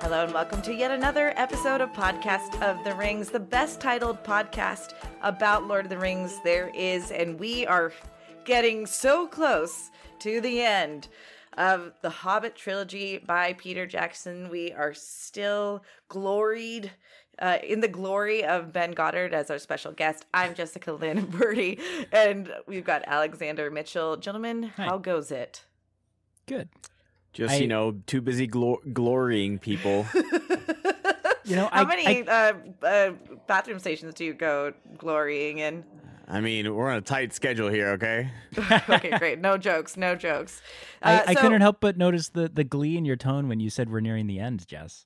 Hello and welcome to yet another episode of Podcast of the Rings, the best titled podcast about Lord of the Rings there is, and we are getting so close to the end of the Hobbit trilogy by Peter Jackson. We are still gloried in the glory of Ben Goddard as our special guest. I'm Jessica Lynn Verdi, and we've got Alexander Mitchell. Gentlemen, how goes it? Good. Just, too busy glorying people. How many bathroom stations do you go glorying in? I mean, we're on a tight schedule here, okay? Okay, great. No jokes. I couldn't help but notice the glee in your tone when you said we're nearing the end, Jess.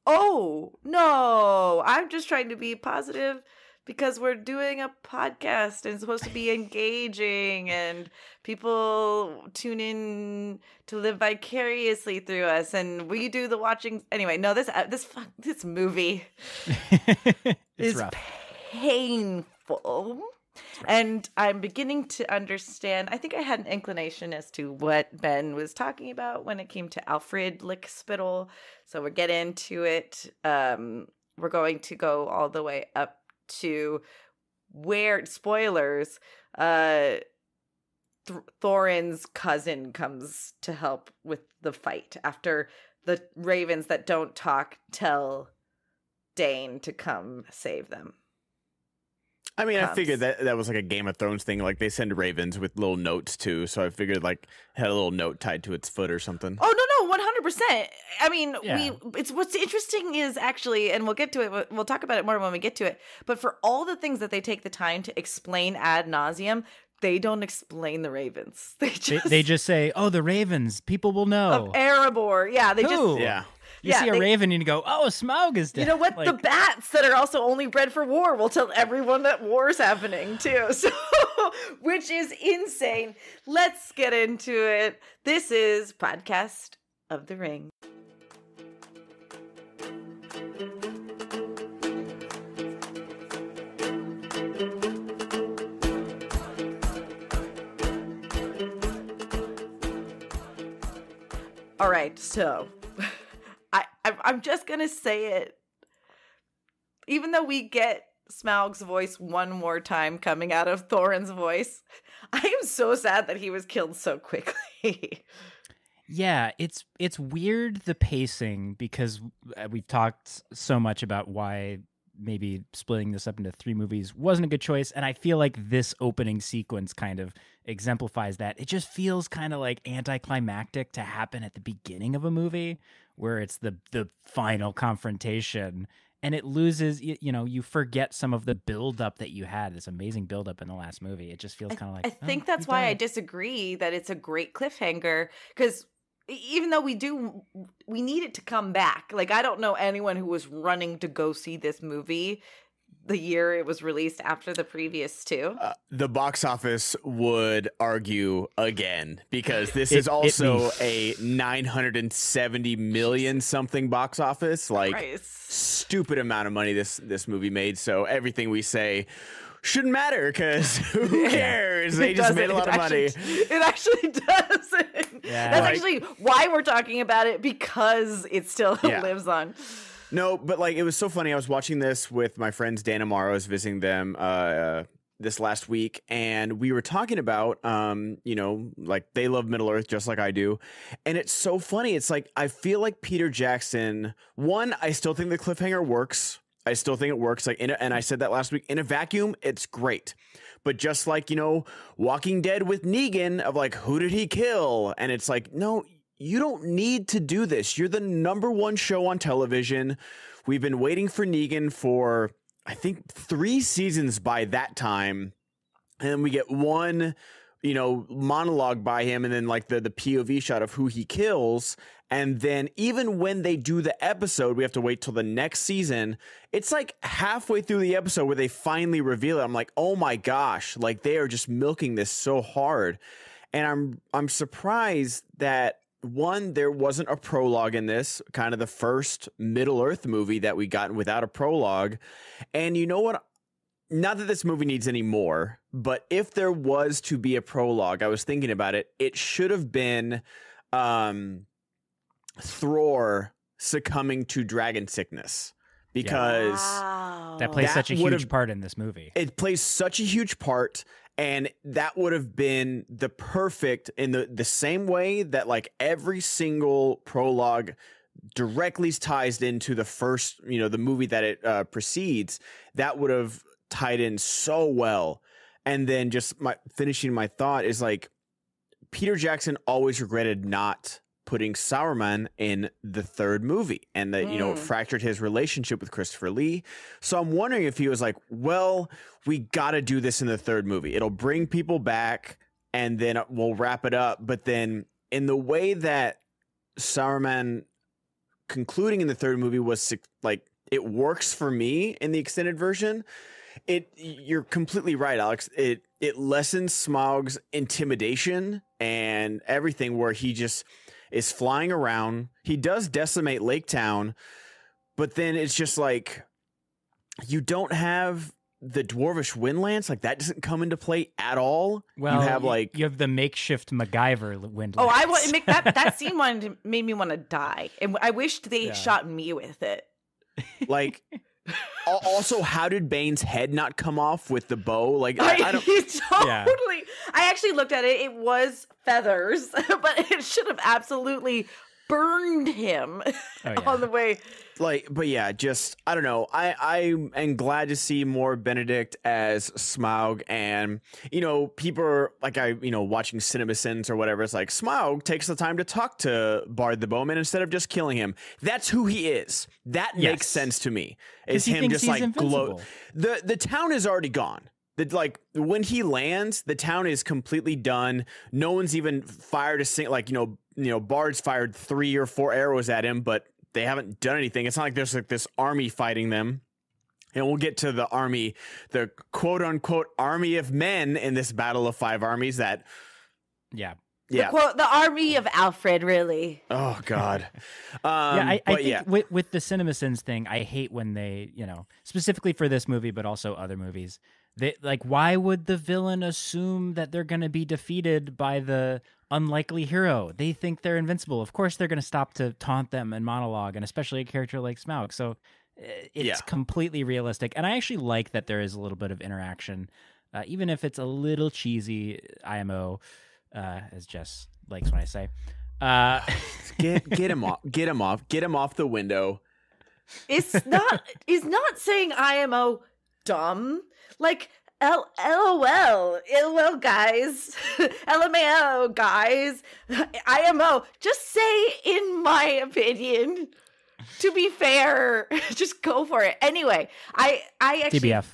Oh, no. I'm just trying to be positive because we're doing a podcast and it's supposed to be engaging and people tune in to live vicariously through us and we do the watching. Anyway, no, this movie is rough. Painful. And I'm beginning to understand. I think I had an inclination as to what Ben was talking about when it came to Alfrid Lickspittle. So we'll get into it. We're going to go all the way up to where, spoilers, Thorin's cousin comes to help with the fight after the ravens that don't talk tell Dane to come save them. I mean, I figured that was like a Game of Thrones thing. Like they send ravens with little notes too. So I figured like had a little note tied to its foot or something. Oh, no, 100%. I mean, yeah. It's what's interesting is actually, and we'll get to it. We'll talk about it more when we get to it. But for all the things that they take the time to explain ad nauseum, they don't explain the ravens. They just say, "Oh, the ravens. People will know." Of Erebor, yeah. You see a raven and you go, "Oh, Smaug is dead." You know what? The bats that are also only bred for war will tell everyone that war's happening too. So, which is insane. Let's get into it. This is Podcast of the Ring. All right, so I'm just going to say it. Even though we get Smaug's voice one more time coming out of Thorin's voice, I am so sad that he was killed so quickly. Yeah, it's weird, the pacing, because we've talked so much about why maybe splitting this up into 3 movies wasn't a good choice, and I feel like this opening sequence kind of exemplifies that. It just feels kind of like anticlimactic to happen at the beginning of a movie where it's the final confrontation, and it loses, you forget some of the buildup that you had, this amazing buildup in the last movie. It just feels kind of like, I think that's why I disagree that it's a great cliffhanger, because even though we need it to come back. Like, I don't know anyone who was running to go see this movie the year it was released after the previous 2. The box office would argue again, because this is also a 970 million something box office. Like, stupid amount of money this movie made. So everything we say shouldn't matter, because who cares? They just made a lot of money. It actually doesn't. Yeah. That's actually why we're talking about it, because it still lives on. No, but like, it was so funny. I was watching this with my friends Dan and Mara. I was visiting them this last week, and we were talking about, like, they love Middle Earth just like I do. And it's so funny. It's like, I feel like Peter Jackson, one, I still think the cliffhanger works. I still think it works. Like, and I said that last week, in a vacuum, it's great. But just like, Walking Dead with Negan, of like, who did he kill? And it's like, no, you don't need to do this. You're the #1 show on television. We've been waiting for Negan for, I think, 3 seasons by that time. And we get one, monologue by him, and then like the POV shot of who he kills. And then even when they do the episode, we have to wait till the next season. It's like halfway through the episode where they finally reveal it. I'm like, oh my gosh, like they are just milking this so hard. And I'm surprised that, one, there wasn't a prologue in this, kind of the first Middle Earth movie that we got without a prologue. And you know what? Not that this movie needs any more, but if there was to be a prologue, I was thinking about it, it should have been Thror succumbing to dragon sickness, because that plays such a huge part in this movie. It plays such a huge part, and that would have been the perfect, in the same way that like every single prologue directly ties into the first, the movie that it precedes. That would have tied in so well. And then just finishing my thought is like, Peter Jackson always regretted not putting Sauron in the third movie, and that, it fractured his relationship with Christopher Lee. So I'm wondering if he was like, well, we got to do this in the third movie. It'll bring people back and then we'll wrap it up. But then in the way that Sauron concluding in the third movie was like, it works for me in the extended version. You're completely right, Alex. It lessens Smaug's intimidation and everything, where he just is flying around. He does decimate Lake Town, but then it's just like, you don't have the dwarvish wind lance. Like, that doesn't come into play at all. Well, you have the makeshift MacGyver wind lance. Oh, I want to make that scene made me want to die, and I wished they shot me with it. Like. Also, how did Bane's head not come off with the bow? Like, I don't. Totally. Yeah. I actually looked at it. It was feathers, but it should have absolutely burned him on the way. Like, but yeah, just I don't know. I am glad to see more Benedict as Smaug, and people are like, watching CinemaSins or whatever. It's like, Smaug takes the time to talk to Bard the Bowman instead of just killing him. That's who he is. That makes sense to me. Is him just like glow. The town is already gone. Like, when he lands, the town is completely done. No one's even fired a single, like, Bard's fired 3 or 4 arrows at him, but they haven't done anything. It's not like there's like this army fighting them. And we'll get to the army, the quote unquote army of men in this battle of 5 armies that. Yeah. The army of Alfrid, really. Oh God. I think with the CinemaSins thing, I hate when they, specifically for this movie, but also other movies, why would the villain assume that they're going to be defeated by the unlikely hero? They think they're invincible. Of course, they're going to stop to taunt them and monologue, and especially a character like Smaug. So it's completely realistic. And I actually like that there is a little bit of interaction, even if it's a little cheesy, IMO, as Jess likes when I say. Get him off the window. Is not saying IMO dumb. Like, LOL, guys, LMAO, guys, IMO, just say, in my opinion, to be fair, just go for it. Anyway, I actually... TBF.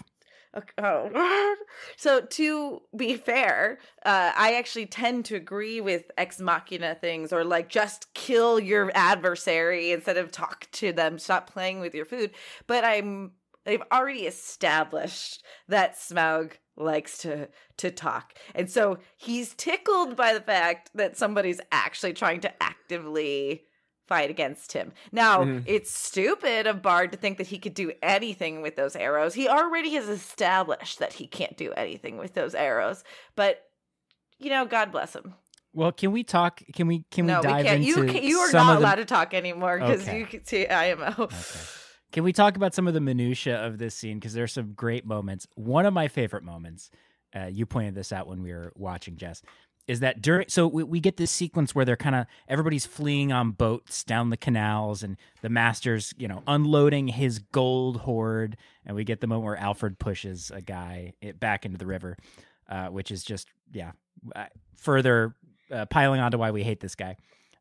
Oh. So to be fair, I actually tend to agree with ex machina things, or like, just kill your adversary instead of talk to them, stop playing with your food. But they've already established that Smaug likes to talk. And so he's tickled by the fact that somebody's actually trying to actively fight against him. Now, it's stupid of Bard to think that he could do anything with those arrows. He already has established that he can't do anything with those arrows. But, God bless him. Well, can we talk? Can we dive into you are not allowed to talk anymore, because you can see IMO. Okay. Can we talk about some of the minutia of this scene? Because there's some great moments. One of my favorite moments, you pointed this out when we were watching, Jess, is that we get this sequence where everybody's fleeing on boats down the canals, and the master's, unloading his gold hoard, and we get the moment where Alfrid pushes a guy back into the river, which is just, further piling on to why we hate this guy.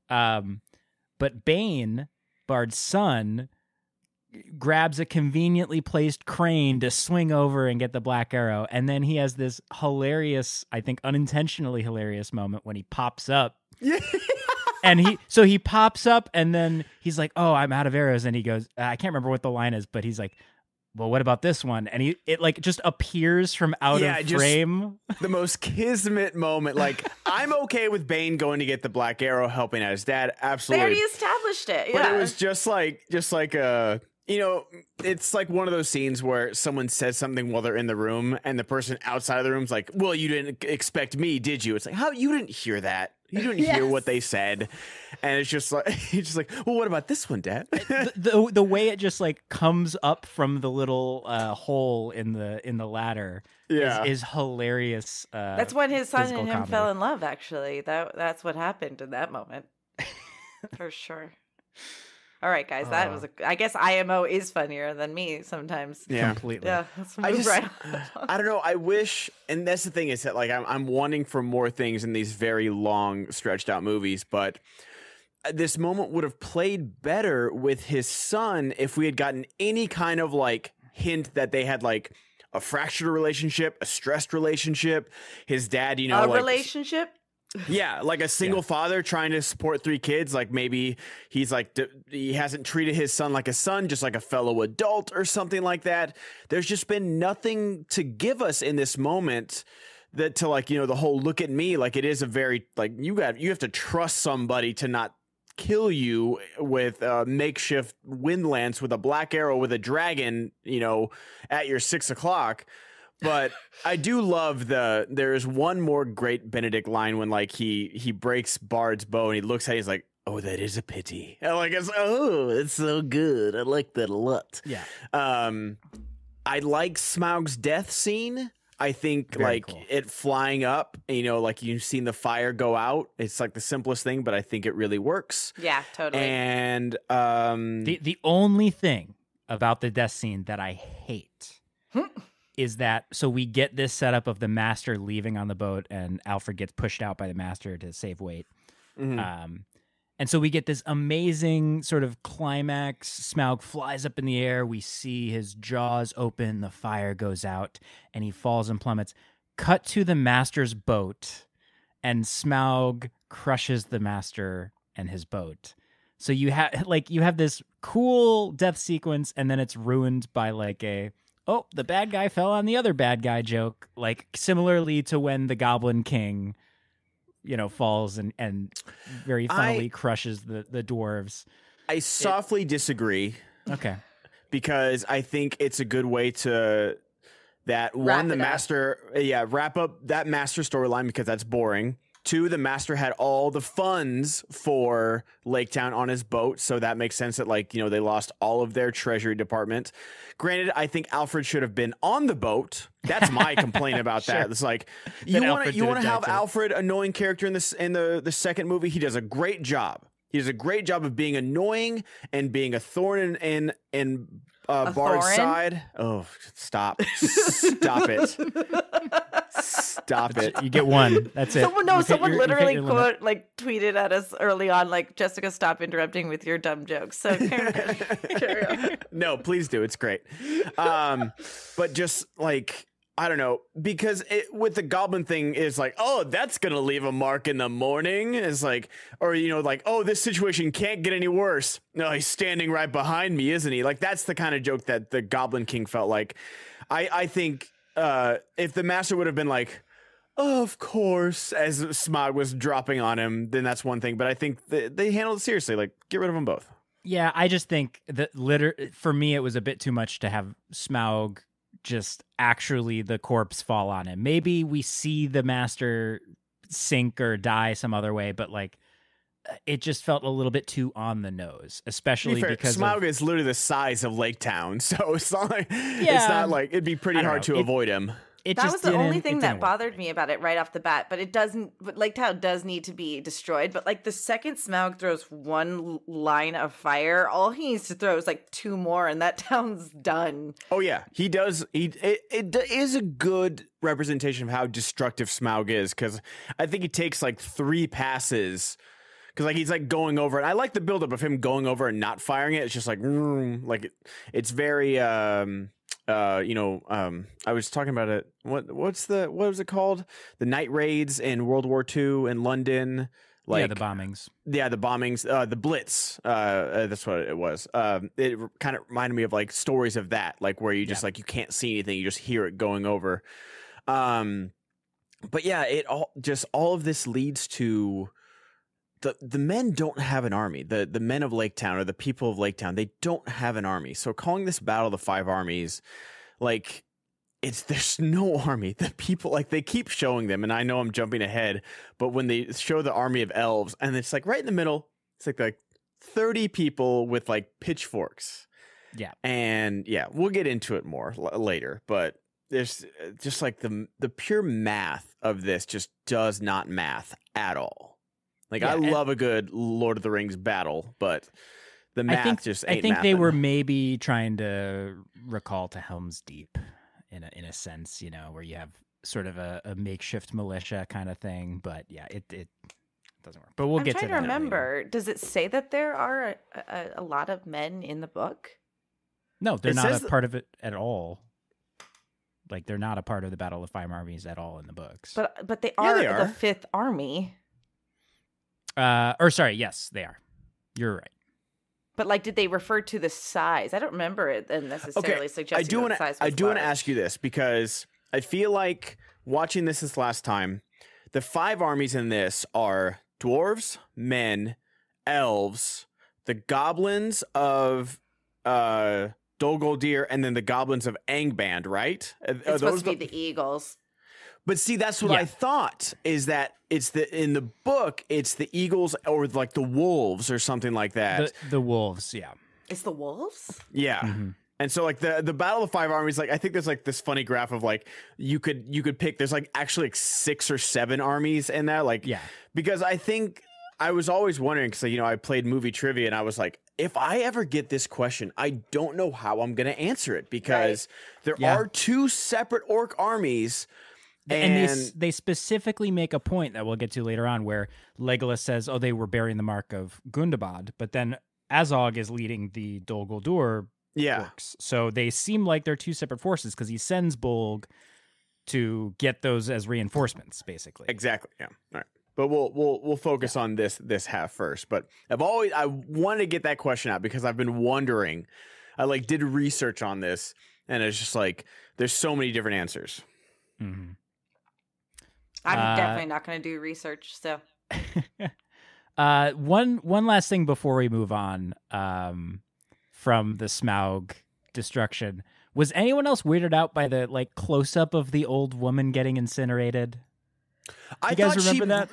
But Bane, Bard's son, grabs a conveniently placed crane to swing over and get the black arrow, and then he has this hilarious, I think unintentionally hilarious moment when he pops up. And he pops up, and then he's like, "Oh, I'm out of arrows," and he goes, I can't remember what the line is, but he's like, "Well, what about this one?" And it just appears from out of frame. The most kismet moment. Like, I'm okay with Bane going to get the black arrow, helping out his dad. Absolutely. They already established it. Yeah. But it was just like it's like one of those scenes where someone says something while they're in the room, and the person outside of the room's like, "Well, you didn't expect me, did you?" It's like, how you didn't hear that? You didn't hear what they said. And it's just like, he's just like, well, what about this one, Dad? the way it just like comes up from the little hole in the ladder is hilarious. That's when his son and him comedy. fell in love, actually. That's what happened in that moment. For sure. All right, guys, that was I guess IMO is funnier than me sometimes. Yeah, completely. Yeah, let's move right on. I don't know. I wish, and that's the thing is that like I'm wanting for more things in these very long, stretched out movies, but this moment would have played better with his son if we had gotten any kind of like hint that they had like a fractured relationship, a stressed relationship. His dad, a relationship. Yeah, like a single father trying to support 3 kids. Like maybe he's like, he hasn't treated his son like a son, just like a fellow adult or something like that. There's just been nothing to give us in this moment that to like, the whole look at me, like it is a very, like you have to trust somebody to not kill you with a makeshift wind lance with a black arrow with a dragon, at your 6 o'clock. But I do love there is one more great Benedict line when like he breaks Bard's bow and he looks at it, he's like, oh, that is a pity. And like, it's so good. I like that a lot. Yeah. I like Smaug's death scene. I think Very cool. It flying up, like you've seen the fire go out. It's like the simplest thing, but I think it really works. Yeah, totally. And the only thing about the death scene that I hate is that so we get this setup of the master leaving on the boat and Alfrid gets pushed out by the master to save weight. Mm-hmm. And so we get this amazing sort of climax. Smaug flies up in the air. We see his jaws open. The fire goes out and he falls and plummets. Cut to the master's boat and Smaug crushes the master and his boat. So you have this cool death sequence and then it's ruined by like the bad guy fell on the other bad guy joke. Like similarly to when the Goblin King falls and very funnily crushes the dwarves. I softly disagree. Okay. Because I think it's a good way to wrap up that master storyline because that's boring. 2, the master had all the funds for Lake Town on his boat, so that makes sense that they lost all of their treasury department. Granted, I think Alfrid should have been on the boat. That's my complaint about Sure. that. It's like you want to have Alfrid, annoying character in the second movie. He does a great job. He does a great job of being annoying and being a thorn in Bard's side. Oh, stop it. Stop it. You get one. That's it. Someone literally tweeted at us early on, like, Jessica, stop interrupting with your dumb jokes. So carry on. No, please do. It's great. But just I don't know, because with the goblin thing is like, oh, that's going to leave a mark in the morning. It's like, or, oh, this situation can't get any worse. No, he's standing right behind me, isn't he? Like, that's the kind of joke that the Goblin King felt like. I think if the master would have been like, oh, of course, as Smaug was dropping on him, then that's one thing. But I think they handled it seriously. Like, get rid of them both. Yeah, I just think that for me, it was a bit too much to have Smaug just actually the corpse fall on him. Maybe we see the master sink or die some other way, but it just felt a little bit too on the nose, especially because Smaug is literally the size of Lake Town, so it's not it'd be pretty hard to avoid him. That was the only thing that bothered me about it right off the bat, but Lake Town does need to be destroyed. But the second Smaug throws one line of fire, all he needs to throw is 2 more, and that town's done. Oh yeah, he does. It is a good representation of how destructive Smaug is, because I think he takes 3 passes. Because he's going over it. I like the buildup of him going over and not firing it. It's just it's very I was talking about it. What was it called? The night raids in World War II in London. The bombings. Yeah, the bombings. The Blitz. That's what it was. It kind of reminded me of stories of that, where you just you can't see anything, you just hear it going over. But yeah, all of this leads to the men don't have an army. The men of Lake Town, or the people of Lake Town, they don't have an army. So calling this Battle of the Five Armies, there's no army. The people, like, they keep showing them, and I know I'm jumping ahead, but when they show the army of elves, and it's like right in the middle, it's like 30 people with like pitchforks. Yeah. And yeah, we'll get into it more later, but there's just like the pure math of this just does not math at all. Like, I love a good Lord of the Rings battle, but the math just ain't I think mathing. they were maybe trying to recall to Helm's Deep in a sense, you know, where you have sort of a makeshift militia kind of thing. But yeah, it doesn't work. But we'll get to that. I'm trying to remember. Later. Does it say that there are a lot of men in the book? No, they're not a part of it at all. Like, they're not a part of the Battle of Five Armies at all in the books. But they are the Fifth Army. Yes, they are. You're right. But like, did they refer to the size? I don't remember it necessarily suggesting the size. I do want to ask you this, because I feel like watching this last time, the five armies in this are dwarves, men, elves, the goblins of Dol Guldur, and then the goblins of Angband, right? It's supposed to be the eagles. But see, that's what I thought, is that in the book, it's the eagles or like the wolves or something like that. The wolves, yeah. It's the wolves? Yeah. Mm-hmm. And so like the Battle of Five Armies, like, I think there's like this funny graph of like you could pick, there's like actually like 6 or 7 armies in that, like, yeah. Because I think I was always wondering, because, you know, I played movie trivia and I was like, if I ever get this question, I don't know how I'm going to answer it, because there are 2 separate orc armies. And they specifically make a point that we'll get to later on, where Legolas says, "Oh, they were bearing the mark of Gundabad," but then Azog is leading the Dol Guldur orcs. So they seem like they're 2 separate forces, because he sends Bolg to get those as reinforcements, basically. Exactly. Yeah. All right. But we'll focus on this half first. But I wanted to get that question out, because I've been wondering. I like did research on this, and it's just like there's so many different answers. Mm-hmm. I'm definitely not going to do research. So, one last thing before we move on from the Smaug destruction. Was anyone else weirded out by the like close up of the old woman getting incinerated? I thought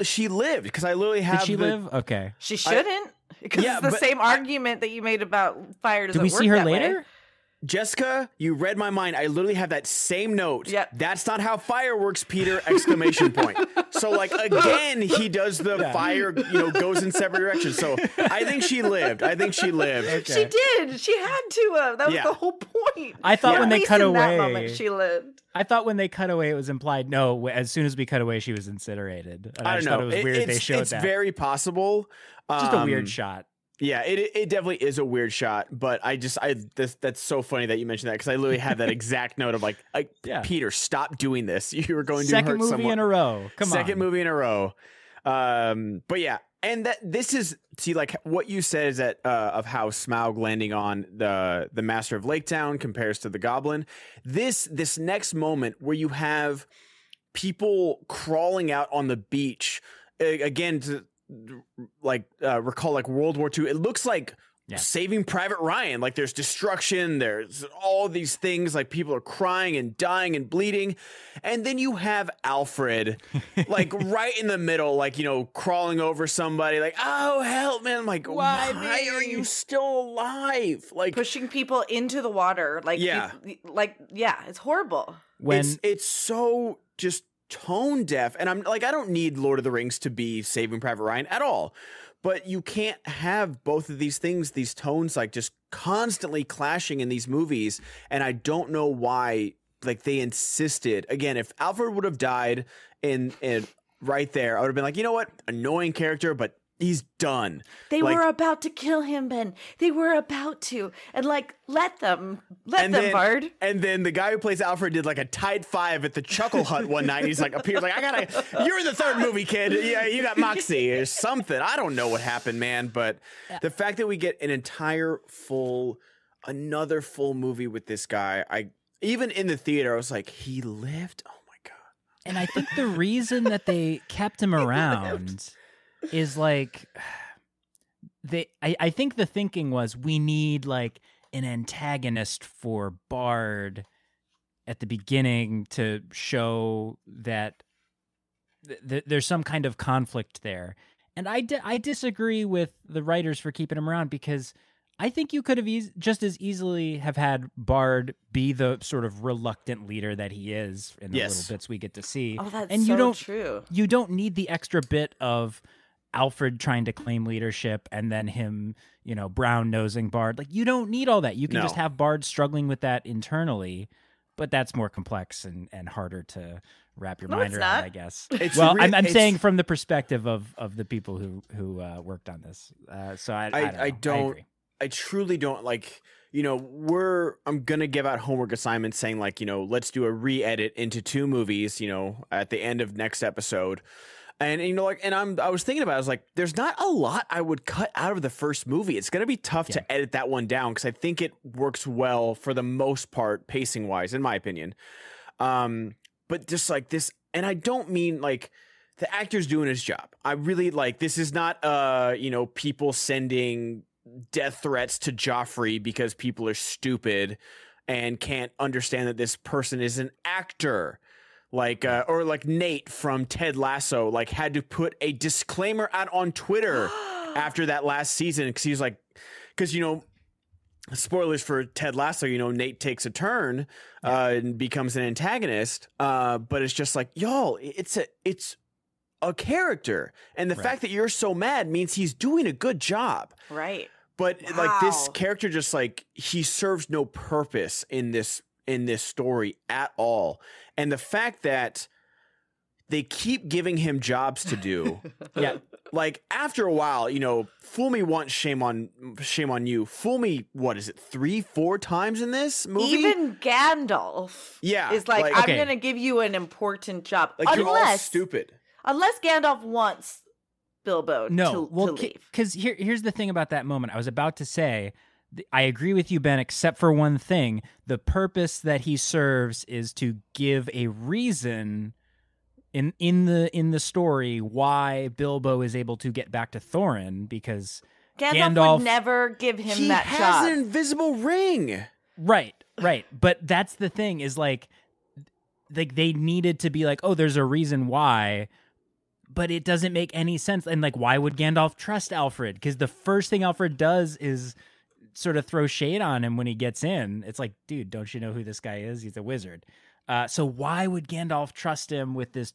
she lived, because I literally have. Did she live? Okay, she shouldn't. Because it's the same argument that you made about fire doesn't work. Did we see her that later? Way. Jessica, you read my mind. I literally have that same note. Yep. That's not how fire works, Peter! Exclamation point. So, like, again, he does the fire, goes in separate directions. So I think she lived. Okay. She did. She had to. That was the whole point. I thought when they cut away, in that moment, she lived. I thought when they cut away, it was implied. No, as soon as we cut away, she was incinerated. And I don't know. Thought it was weird they showed it's that. It's very possible. Just a weird shot. Yeah, it definitely is a weird shot, but that's so funny that you mentioned that, because I literally had that exact note of like, Peter, stop doing this. You were going to hurt someone. Second movie in a row. Second movie in a row. But yeah, and this is, see, like what you said is that of how Smaug landing on the Master of Lake Town compares to the Goblin. This next moment where you have people crawling out on the beach again to recall like World War II. It looks like Saving Private Ryan. Like, there's destruction, there's all these things, like people are crying and dying and bleeding, and then you have Alfrid like right in the middle, like, crawling over somebody, like, oh help, man. I'm like, why are you still alive? Like, pushing people into the water, like, it's horrible. It's so just tone deaf, and I'm like, I don't need Lord of the Rings to be Saving Private Ryan at all, but you can't have both of these things, these tones, like just constantly clashing in these movies, and I don't know why. Like, they insisted again. If Alfred would have died in right there, I would have been like, you know what, annoying character, but he's done. They were about to kill him, Ben. They were about to. And like, let them, Bard. And then the guy who plays Alfred did like a tight 5 at the Chuckle Hut one night. He's like, appears like, you're in the third movie, kid. Yeah, you got moxie or something. I don't know what happened, man. But the fact that we get an another full movie with this guy, even in the theater, I was like, he lived? Oh my God. And I think the reason that they kept him around is like I think the thinking was, we need like an antagonist for Bard at the beginning to show that there's some kind of conflict there. And I disagree with the writers for keeping him around, because I think you could have just as easily have had Bard be the sort of reluctant leader that he is in the little bits we get to see. Oh, that's and so true. You don't need the extra bit of Alfrid trying to claim leadership and then him, brown nosing Bard. Like, you don't need all that. You can just have Bard struggling with that internally, but that's more complex and harder to wrap your mind around, I guess. I'm saying from the perspective of the people who worked on this. So I agree. I truly don't I'm going to give out homework assignments saying let's do a re-edit into 2 movies, at the end of next episode. And I was thinking about it, I was like, there's not a lot I would cut out of the first movie. It's going to be tough to edit that one down, because I think it works well for the most part, pacing wise, in my opinion. But just like this, and I don't mean the actor's doing his job. I really this is not people sending death threats to Joffrey because people are stupid and can't understand that this person is an actor. Or Nate from Ted Lasso, had to put a disclaimer out on Twitter after that last season, because he's spoilers for Ted Lasso, Nate takes a turn and becomes an antagonist. But it's just y'all, it's a character, and the fact that you're so mad means he's doing a good job, right? But this character just he serves no purpose in this story at all. And the fact that they keep giving him jobs to do, after a while, fool me once, shame on you. Fool me, what is it, 3-4 times in this movie? Even Gandalf, is I'm going to give you an important job, you're all stupid. Unless Gandalf wants Bilbo to leave. Because here's the thing about that moment. I was about to say, I agree with you, Ben, except for one thing. The purpose that he serves is to give a reason in the story why Bilbo is able to get back to Thorin, because Gandalf would never give him that job. He has an invisible ring. Right. But that's the thing, is they needed to be oh, there's a reason why, but it doesn't make any sense. And why would Gandalf trust Alfrid? Because the first thing Alfrid does is sort of throw shade on him when he gets in. It's dude, don't you know who this guy is? He's a wizard. So why would Gandalf trust him with this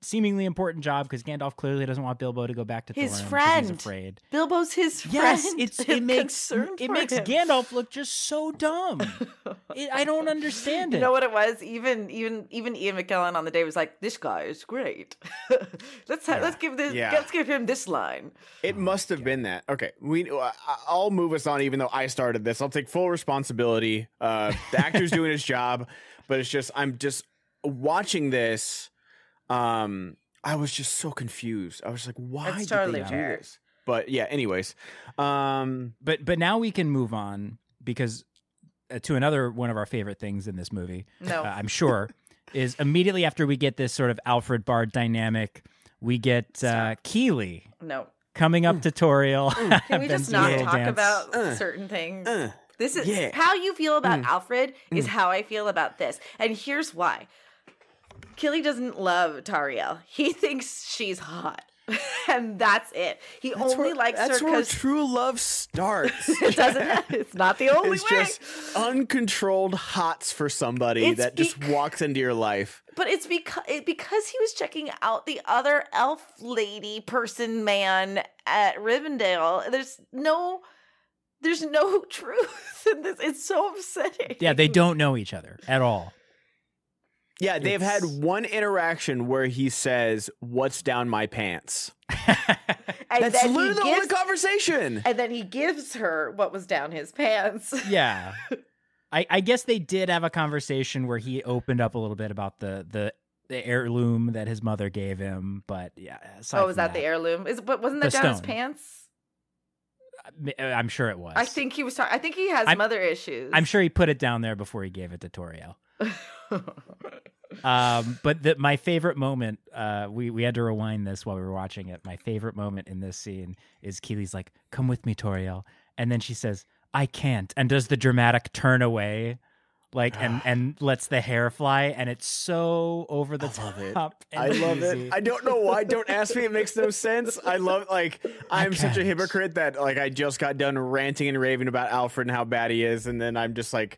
seemingly important job? Because Gandalf clearly doesn't want Bilbo to go back to his Thorin. Friend. He's afraid. Bilbo's his friend. Yes, it makes Gandalf look just so dumb. I don't understand it. You know what it was? Even Ian McKellen on the day was this guy is great. Let's give him this line. It must have been that. Okay, I'll move us on. Even though I started this, I'll take full responsibility. The actor's doing his job. But it's just, I'm just watching this. I was just so confused. I was why did they do this? But yeah, anyways. But now we can move on, because to another one of our favorite things in this movie, I'm sure, is immediately after we get this sort of Alfrid Bard dynamic, we get Keeley coming up to Toriel. Can we just not talk about certain things? This is how you feel about Alfrid is how I feel about this. And here's why. Keeley doesn't love Tariel. He thinks she's hot. And that's it. He only likes her because... That's where true love starts. It's not the only way. It's just uncontrolled hots for somebody that just walks into your life. But it's because he was checking out the other elf lady person man at Rivendell. There's no truth in this. It's so upsetting. Yeah, they don't know each other at all. Yeah, they've had one interaction where he says, "What's down my pants?" That's literally the only conversation. And then he gives her what was down his pants. Yeah. I guess they did have a conversation where he opened up a little bit about the heirloom that his mother gave him, but yeah. Was that the heirloom? Wasn't that down his pants? I'm sure it was. I think he was talking. I think he has mother issues. I'm sure he put it down there before he gave it to Toriel. But my favorite moment, we had to rewind this while we were watching it. My favorite moment in this scene is Keeley's like, "Come with me, Toriel," and then she says, "I can't," and does the dramatic turn away like and lets the hair fly, and it's so over the top. I love it. I don't know why. Don't ask me. It makes no sense. I love I'm such a hypocrite that like I just got done ranting and raving about Alfrid and how bad he is, and then I'm just like,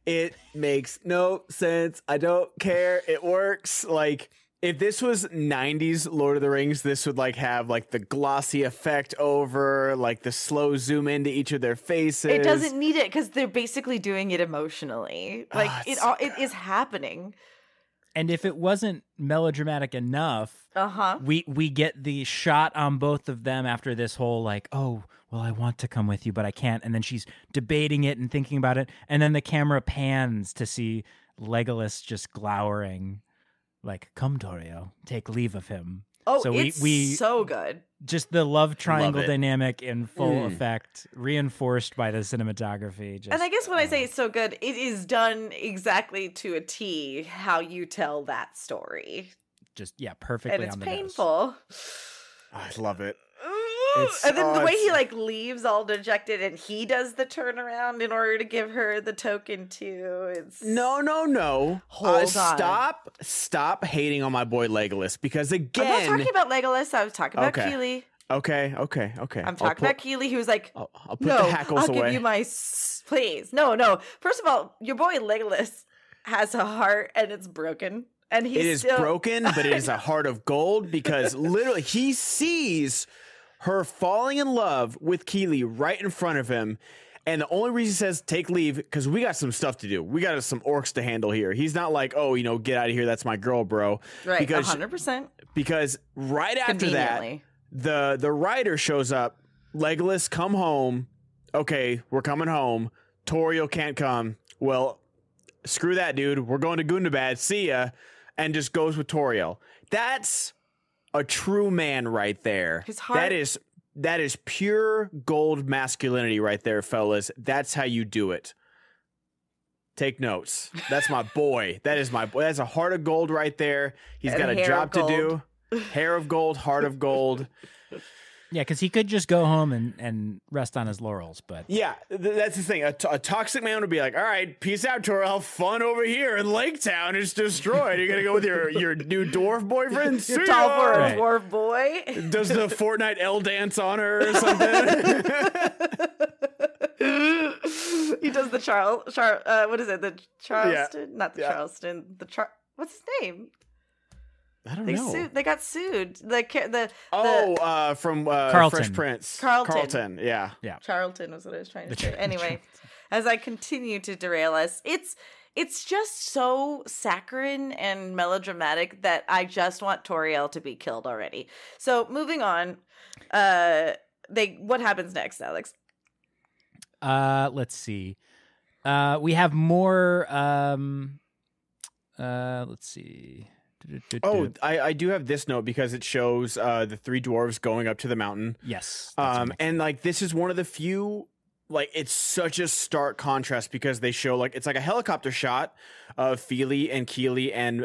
it makes no sense. I don't care. It works. Like, if this was 90s Lord of the Rings, this would like have like the glossy effect over, like the slow zoom into each of their faces. It doesn't need it because they're basically doing it emotionally. Like it is happening. And if it wasn't melodramatic enough, we get the shot on both of them after this whole like, oh, well, I want to come with you, but I can't. And then she's debating it and thinking about it. And then the camera pans to see Legolas just glowering. Like, come, Toriel, take leave of him. Oh, so it's so good. Just the love triangle dynamic in full effect, reinforced by the cinematography. And I guess when I say it's so good, it is done exactly to a T how you tell that story. Just, perfectly. And it's painful. I love it. And then the way he like leaves all dejected and he does the turnaround in order to give her the token too. It's no. Hold on. Stop hating on my boy Legolas, because again, I'm not talking about Legolas. I was talking about Keely. Okay. I'm talking about Keely, who's like, I'll put the hackles away. I'll give you my please. No. First of all, your boy Legolas has a heart and it's broken. And it is broken, but it is a heart of gold, because literally he sees her falling in love with Keely right in front of him. And the only reason he says take leave, because we got some stuff to do. We got some orcs to handle here. He's not like, oh, get out of here. That's my girl, bro. Right, because 100%. Because right after that, the writer shows up. Legolas, come home. Okay, we're coming home. Toriel can't come. Well, screw that, dude. We're going to Gundabad. See ya. And just goes with Toriel. That's a true man right there. His heart. That is pure gold masculinity right there, fellas. That's how you do it. Take notes. That's my boy. That is my boy. That's a heart of gold right there. He's got a job to do. Hair of gold, heart of gold. Yeah, because he could just go home and rest on his laurels, but... Yeah, that's the thing. A toxic man would be like, all right, peace out, Toriel. Fun over here in Lake Town is destroyed. You're going to go with your new dwarf boyfriend? You're tall for a dwarf boy. Does the Fortnite L dance on her or something? He does the what is it? The Charleston? Yeah. Not the Charleston. What's his name? I don't know. They got sued. From Carlton. Fresh Prince. Carlton. Yeah. Charlton was what I was trying to say. Anyway, as I continue to derail us, it's just so saccharine and melodramatic that I just want Toriel to be killed already. So moving on, what happens next, Alex? Let's see. We have more. Let's see. Oh, I do have this note because it shows the three dwarves going up to the mountain. Yes. And like this is one of the few, like it's such a stark contrast because they show like it's like a helicopter shot of Feely and Keely and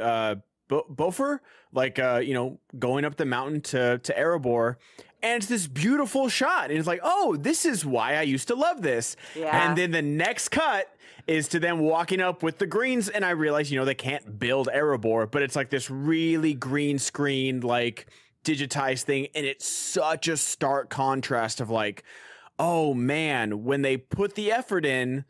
Bofer, like going up the mountain to Erebor. And it's this beautiful shot. And it's like, oh, this is why I used to love this. Yeah. And then the next cut is to them walking up with the greens. And I realize, they can't build Erebor, but it's like this really green screen, like digitized thing. And it's such a stark contrast of like, oh man, when they put the effort in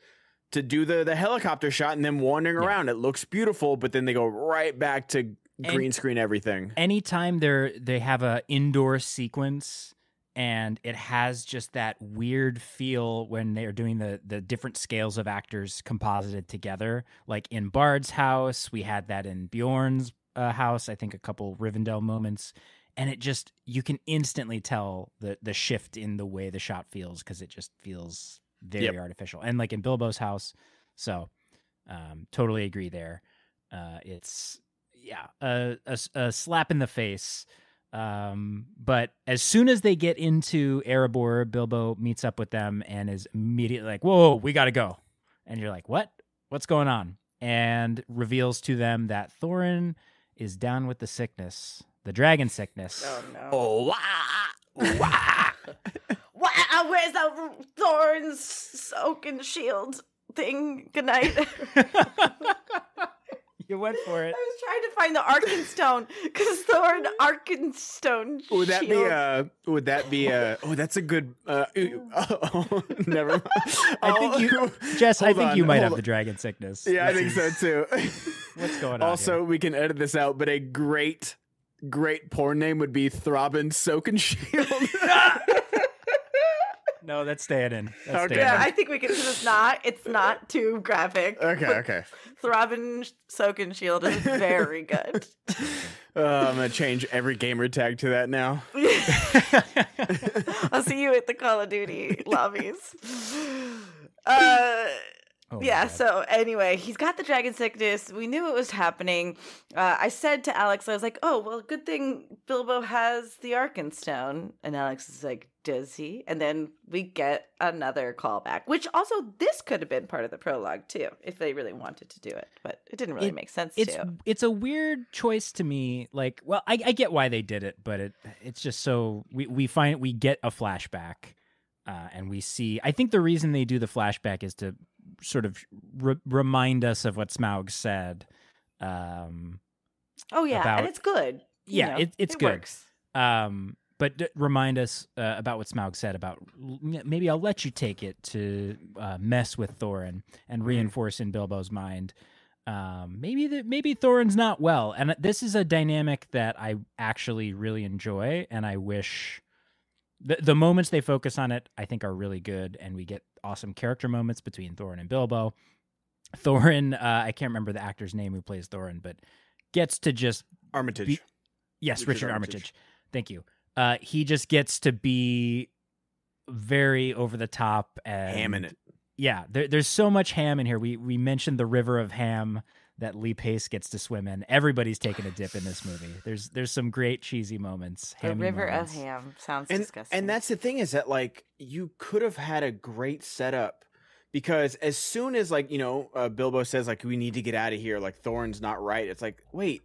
to do the helicopter shot and them wandering around, it looks beautiful. But then they go right back to green screen everything. Anytime they have a indoor sequence and it has just that weird feel when they're doing the different scales of actors composited together. Like in Bard's house, we had that in Bjorn's house, I think a couple Rivendell moments. And it just, you can instantly tell the shift in the way the shot feels because it just feels very artificial. And like in Bilbo's house, so totally agree there. It's... a slap in the face. But as soon as they get into Erebor, Bilbo meets up with them and is immediately like, whoa, we got to go. And you're like, what? What's going on? And reveals to them that Thorin is down with the sickness, the dragon sickness. Oh, no. Oh, wah, wah. Where's the Thorin's soaking shield thing goodnight? You went for it. I was trying to find the Arkenstone because Thor Arkenstone. Would that be a? Oh, that's a good. Never mind. I think you, Jess. I think you might have the dragon sickness. Yeah, I think so too. What's going on? Also, here? we can edit this out, but a great porn name would be Throbbing Soakenshield. No, that's staying in. Yeah, I think we can. Because it's not too graphic. Okay. Throbbing Soaking Shield is very good. I'm gonna change every gamer tag to that now. I'll see you at the Call of Duty lobbies. So anyway, he's got the dragon sickness. We knew it was happening. I said to Alex, I was like, oh, well, good thing Bilbo has the Arkenstone. And Alex is like, does he? And then we get another callback, which also this could have been part of the prologue too, if they really wanted to do it. But it didn't really make sense to. It's a weird choice to me. Like, well, I get why they did it, but it's just so we get a flashback and we see. I think the reason they do the flashback is to sort of remind us of what Smaug said. And it's good. It's good. Works. But remind us about what Smaug said about maybe I'll let you take it to mess with Thorin and reinforce in Bilbo's mind. Maybe Thorin's not well, and this is a dynamic that I actually really enjoy, and I wish the moments they focus on it I think are really good, and we get awesome character moments between Thorin and Bilbo. Thorin, I can't remember the actor's name who plays Thorin, but gets to just Armitage. Richard Armitage. Thank you. He just gets to be very over the top and ham in it. Yeah, there's so much ham in here. We mentioned the river of ham that Lee Pace gets to swim in. Everybody's taking a dip in this movie. There's some great cheesy moments. The river of ham sounds disgusting. And that's the thing is that like you could have had a great setup because as soon as Bilbo says like we need to get out of here, like Thorin's not right. It's like wait,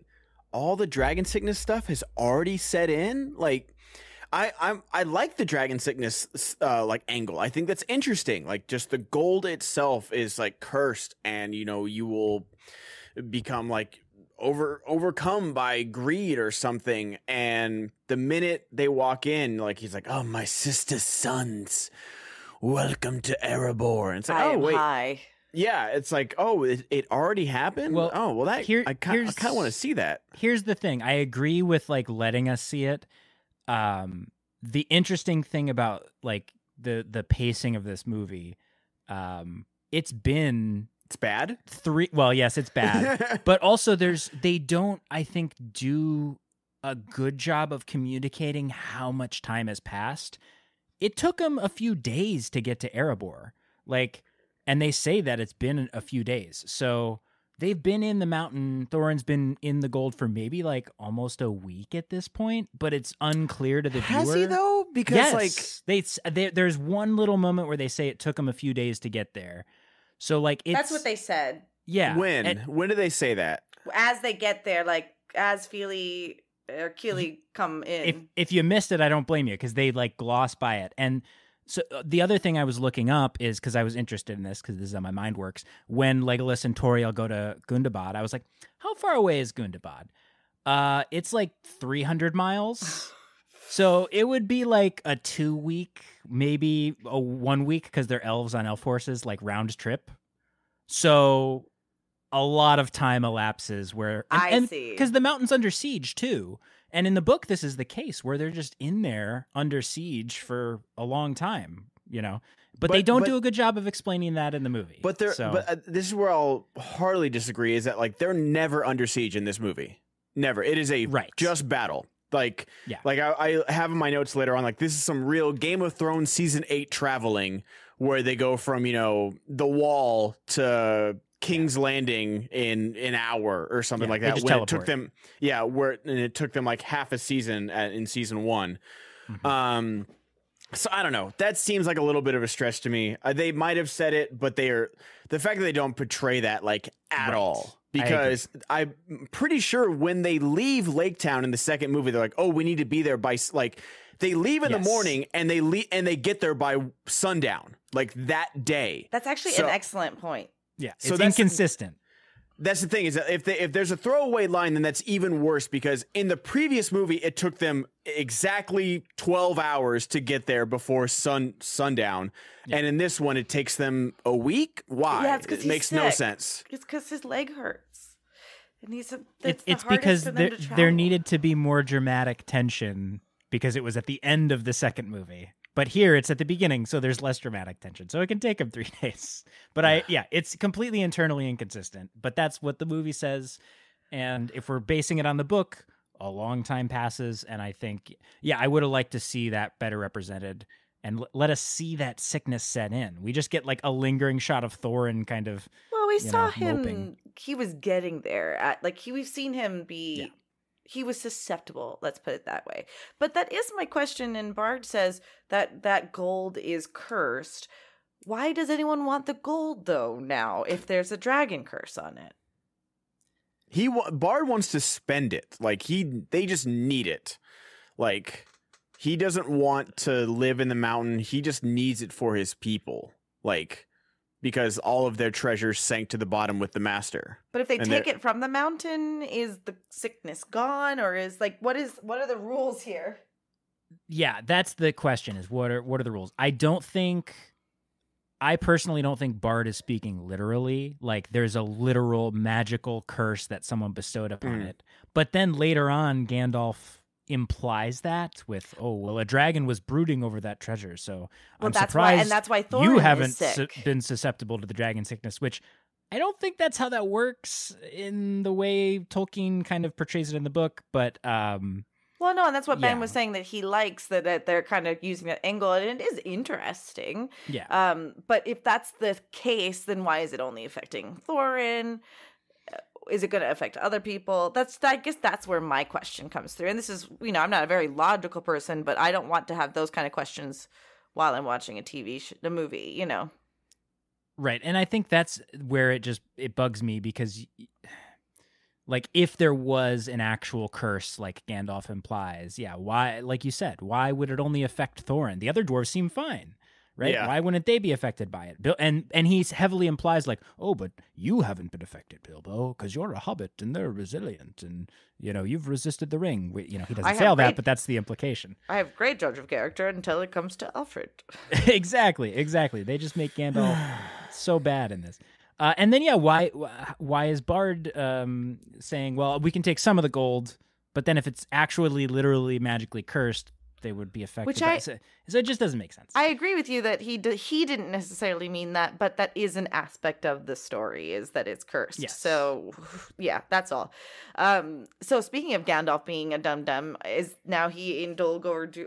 all the dragon sickness stuff has already set in. Like I like the dragon sickness angle. I think that's interesting. Like just the gold itself is like cursed, and you will become like overcome by greed or something. And the minute they walk in, like he's like, "Oh, my sister's sons, welcome to Erebor." And it's like, "Oh wait." High. Yeah, it's like, oh, it already happened? Well, I kind of want to see that. Here's the thing. I agree with like letting us see it. The interesting thing about like the pacing of this movie, it's bad. Yes, it's bad. But also they don't, I think, do a good job of communicating how much time has passed. It took them a few days to get to Erebor. And they say that it's been a few days. So they've been in the mountain. Thorin's been in the gold for maybe like almost a week at this point, but it's unclear to the viewer. Has he though? Because there's one little moment where they say it took them a few days to get there. So that's what they said. Yeah. When do they say that? As they get there, like as Feely or Keely come in. If you missed it, I don't blame you because they like gloss by it. And so the other thing I was looking up is because I was interested in this because this is how my mind works. When Legolas and Tauriel go to Gundabad, I was like, how far away is Gundabad? It's like 300 miles. So it would be like a 2 week, maybe a 1 week because they're elves on elf horses, like round trip. So a lot of time elapses where I see because the mountain's under siege too. And in the book, this is the case where they're just in there under siege for a long time, But they don't do a good job of explaining that in the movie. But this is where I'll hardly disagree: is that like they're never under siege in this movie, never. It is a just battle. I have in my notes later on, like this is some real Game of Thrones season 8 traveling where they go from the Wall to King's Landing in an hour or something like that. When it took them, it took them like half a season in season 1. Mm-hmm. So I don't know. That seems like a little bit of a stretch to me. They might have said it, but the fact that they don't portray that like at all. because I'm pretty sure when they leave Lake Town in the second movie, they're like, oh, we need to be there by like they leave in the morning and they get there by sundown, like that day. That's actually an excellent point. Yeah, so it's inconsistent. That's the thing is that if there's a throwaway line, then that's even worse because in the previous movie, it took them exactly 12 hours to get there before sundown. Yeah. And in this one, it takes them a week. Why? Yeah, it makes no sense. It's because his leg hurts. And it's because there needed to be more dramatic tension because it was at the end of the second movie. But here it's at the beginning, so there's less dramatic tension. So it can take them 3 days. But it's completely internally inconsistent. But that's what the movie says. And if we're basing it on the book, a long time passes. And I think, I would have liked to see that better represented and let us see that sickness set in. We just get like a lingering shot of Thorin kind of. Well, we saw him. Moping. He was getting there. We've seen him be. Yeah. He was susceptible, let's put it that way. But that is my question, and Bard says that gold is cursed. Why does anyone want the gold, though, now, if there's a dragon curse on it? Bard wants to spend it. Like, they just need it. Like, he doesn't want to live in the mountain. He just needs it for his people. Like, because all of their treasures sank to the bottom with the master. But if they take it from the mountain, is the sickness gone, or is what are the rules here? Yeah, that's the question: is what are the rules? I personally don't think Bard is speaking literally. Like there's a literal magical curse that someone bestowed upon it. But then later on, Gandalf implies that with, a dragon was brooding over that treasure, so I'm surprised and that's why Thorin you haven't is sick. Been susceptible to the dragon sickness, which I don't think that's how that works in the way Tolkien kind of portrays it in the book, but well, no, and that's what Ben was saying, that he likes that they're kind of using that angle, and it is interesting. Yeah. But if that's the case, then why is it only affecting Thorin? Is it going to affect other people? I guess that's where my question comes through. And this is, I'm not a very logical person, but I don't want to have those kind of questions while I'm watching a movie, Right. And I think that's where it bugs me because, like, if there was an actual curse, like Gandalf implies, why, like you said, why would it only affect Thorin? The other dwarves seem fine. Right? Yeah. Why wouldn't they be affected by it? And he heavily implies like, but you haven't been affected, Bilbo, because you're a hobbit and they're resilient and, you've resisted the ring. He doesn't say all that, but that's the implication. I have great judge of character until it comes to Alfrid. Exactly. They just make Gandalf so bad in this. And then, why is Bard saying, well, we can take some of the gold, but then if it's actually literally magically cursed, they would be affected. So it just doesn't make sense. I agree with you that he didn't necessarily mean that, but that is an aspect of the story, is that it's cursed. Yes. So, that's all. So speaking of Gandalf being a dum-dum, is now he in Dol Guldur? He's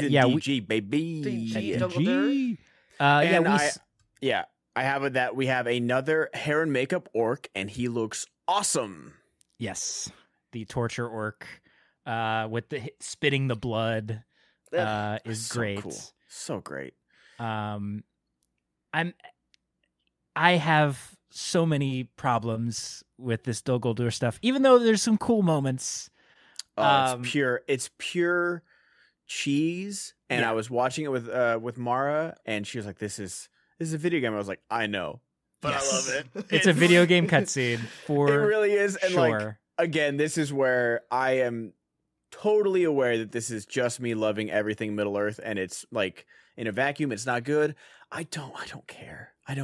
in DG, baby. DG. I have that we have another hair and makeup orc, and he looks awesome. Yes, the torture orc. With the spitting the blood is so great. Cool. So great. I have so many problems with this Dol Guldur stuff, even though there's some cool moments. It's pure cheese. And I was watching it with Mara, and she was like, "This is a video game." I was like, "I know, but I love it." It's a video game cutscene for it really is, and sure. Again, this is where I am totally aware that this is just me loving everything Middle Earth, and it's like in a vacuum, it's not good. I don't care. I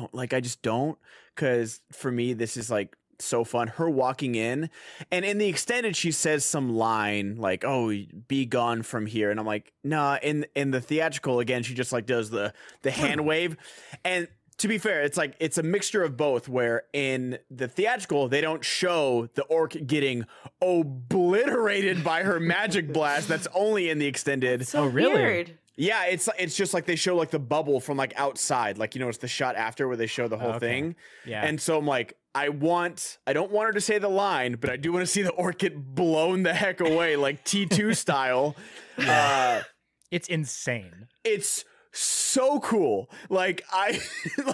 just don't, because for me, this is like so fun. Her walking in, and in the extended, she says some line like, "Oh, be gone from here," and I'm like, nah. In the theatrical, again, she just like does the hand wave, and to be fair, it's a mixture of both, where in the theatrical, they don't show the orc getting obliterated by her magic blast. That's only in the extended. That's so really? Weird. Yeah, it's just like they show like the bubble from like outside. Like, it's the shot after where they show the whole thing. Yeah. And so I'm like, I don't want her to say the line, but I do want to see the orc get blown the heck away, like T2 style. It's insane. It's so cool. Like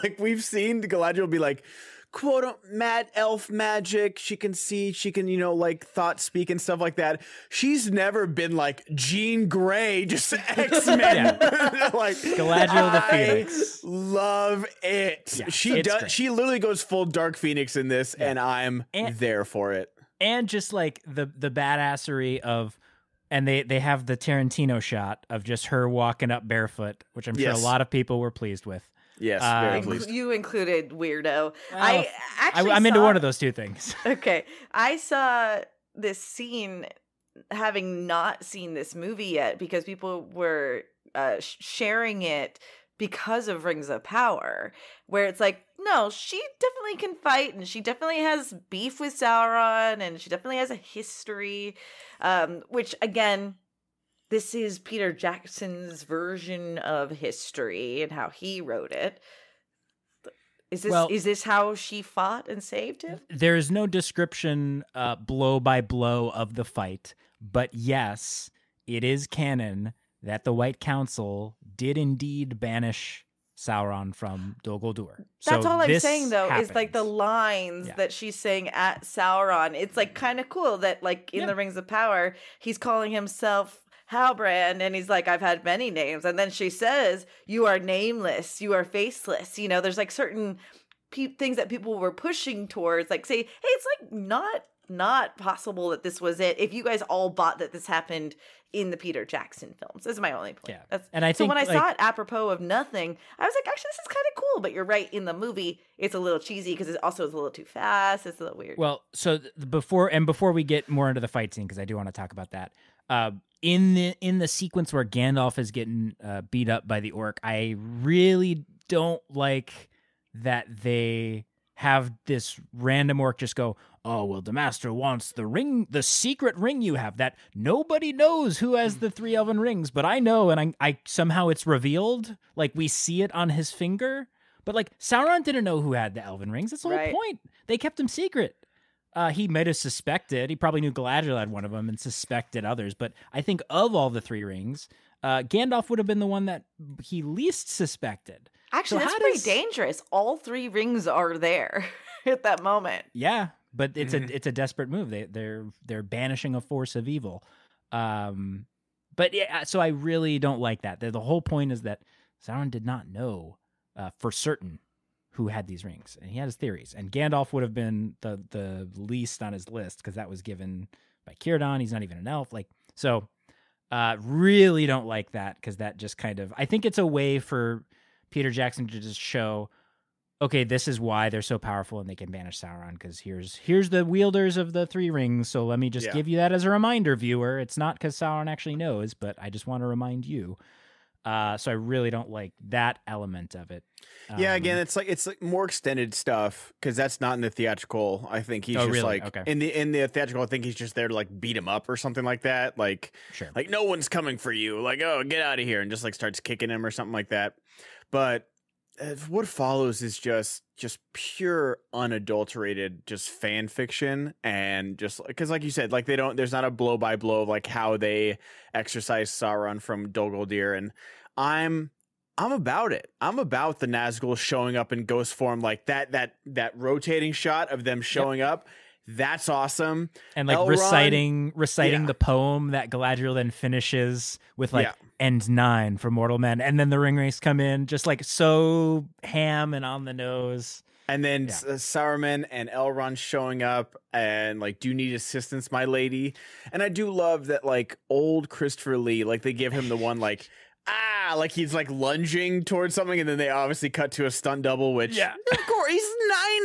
like we've seen Galadriel be like, quote mad elf magic. She can see, she can, like thought speak and stuff like that. She's never been like Jean Grey, just X-Men. Like Galadriel the Phoenix. Love it. Yeah, She does. great. She literally goes full Dark Phoenix in this, and I'm there for it. And just like the badassery of, and they have the Tarantino shot of just her walking up barefoot, which I'm sure a lot of people were pleased with. Yes, very pleased. You included weirdo. Well, I'm into one of those two things. Okay. I saw this scene having not seen this movie yet because people were sharing it because of Rings of Power, where it's like, no, she definitely can fight and she definitely has beef with Sauron and she definitely has a history, which again, this is Peter Jackson's version of history and how he wrote it. Is this how she fought and saved him? There is no description blow by blow of the fight, but yes, it is canon that the White Council did indeed banish Sauron from Dol Guldur. That's so all I'm this saying, though, happens. is like the lines that she's saying at Sauron. It's like kind of cool that like in the Rings of Power, he's calling himself Halbrand, and he's like, I've had many names. And then she says, you are nameless, you are faceless. There's like certain things that people were pushing towards, like say, hey, it's like not possible that this was it. If you guys all bought that this happened in the Peter Jackson films. This is my only point. Yeah. And I think, when I saw it apropos of nothing, I was like, actually, this is kind of cool. But you're right. In the movie, it's a little cheesy because it also is a little too fast. It's a little weird. Well, so before we get more into the fight scene, because I do want to talk about that, in the sequence where Gandalf is getting beat up by the orc, I really don't like that they have this random orc just go, oh, well, the master wants the ring, the secret ring you have that nobody knows who has the 3 elven rings, but I know, and I somehow it's revealed, like we see it on his finger, but like Sauron didn't know who had the elven rings. That's the whole point. They kept him secret. He might have suspected. He probably knew Galadriel had one of them and suspected others, but I think of all the 3 rings, Gandalf would have been the one that he least suspected. Actually, that's pretty dangerous. All 3 rings are there at that moment. Yeah. But it's a desperate move. They're banishing a force of evil. But yeah, so I really don't like that. The whole point is that Sauron did not know for certain who had these rings, and he had his theories. And Gandalf would have been the least on his list because that was given by Círdan. He's not even an elf. Really don't like that because that just kind of, I think it's a way for Peter Jackson to just show, okay, this is why they're so powerful and they can banish Sauron, because here's the wielders of the 3 rings, so let me just give you that as a reminder, viewer. It's not because Sauron actually knows, but I just want to remind you. So I really don't like that element of it. Yeah, again, it's like more extended stuff because that's not in the theatrical. I think he's in the theatrical. I think he's just there to like beat him up or something like that. Like, like no one's coming for you. Like, oh, get out of here, and just like starts kicking him or something like that. But what follows is just pure unadulterated just fan fiction, and just because like you said, like there's not a blow by blow of like how they exorcise Sauron from Dol Guldur, and I'm about it. I'm about the Nazgul showing up in ghost form, like that rotating shot of them showing up. That's awesome. And like Elrond, reciting the poem that Galadriel then finishes with like end 9 for mortal men. And then the ring wraiths come in just like so ham and on the nose. And then Saruman and Elrond showing up and like, do you need assistance, my lady? And I do love that like old Christopher Lee, like they give him the one like, like he's like lunging towards something, and then they obviously cut to a stunt double, which of course he's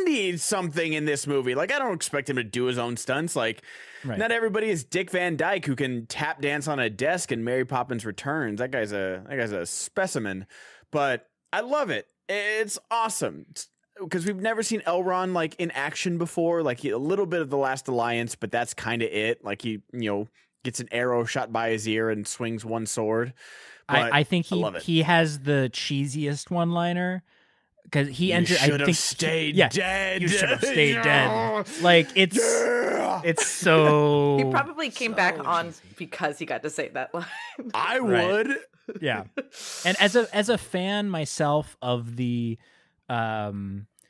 90 something in this movie. Like I don't expect him to do his own stunts. Like not everybody is Dick Van Dyke who can tap dance on a desk in Mary Poppins Returns. That guy's a specimen. But I love it. It's awesome. Because we've never seen Elrond like in action before. Like a little bit of The Last Alliance, but that's kind of it. Like he, gets an arrow shot by his ear and swings one sword. I think he has the cheesiest one-liner because he entered. You should have stayed dead. You should have stayed dead. Like it's so. He probably came back on because he got to say that line. I would. Yeah. And as a fan myself of the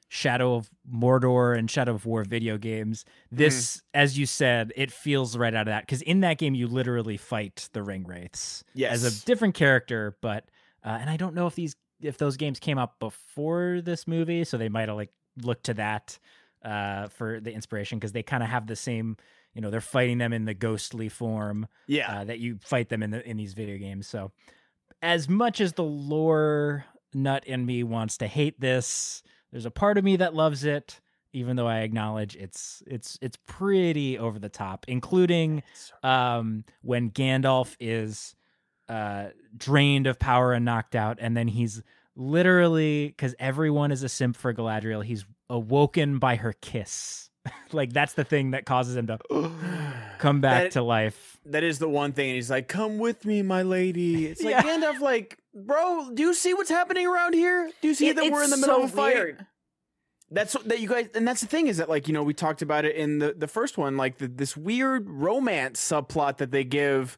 Shadow of Mordor and Shadow of War video games, this, as you said, it feels right out of that. Because in that game, you literally fight the Ring Wraiths as a different character. But and I don't know if those games came out before this movie, so they might have like looked to that for the inspiration, because they kind of have the same. They're fighting them in the ghostly form that you fight them in these video games. So as much as the lore nut in me wants to hate this, there's a part of me that loves it, even though I acknowledge it's pretty over the top, including when Gandalf is drained of power and knocked out, and then he's literally, because everyone is a simp for Galadriel, he's awoken by her kiss. Like, that's the thing that causes him to come back to life. That is the one thing. And he's like, come with me, my lady. It's like, Gandalf, like, bro, do you see what's happening around here? Do you see that we're in the middle of a fight? Weird. That's that you guys, and that's the thing is that, like, we talked about it in the first one, like this weird romance subplot that they give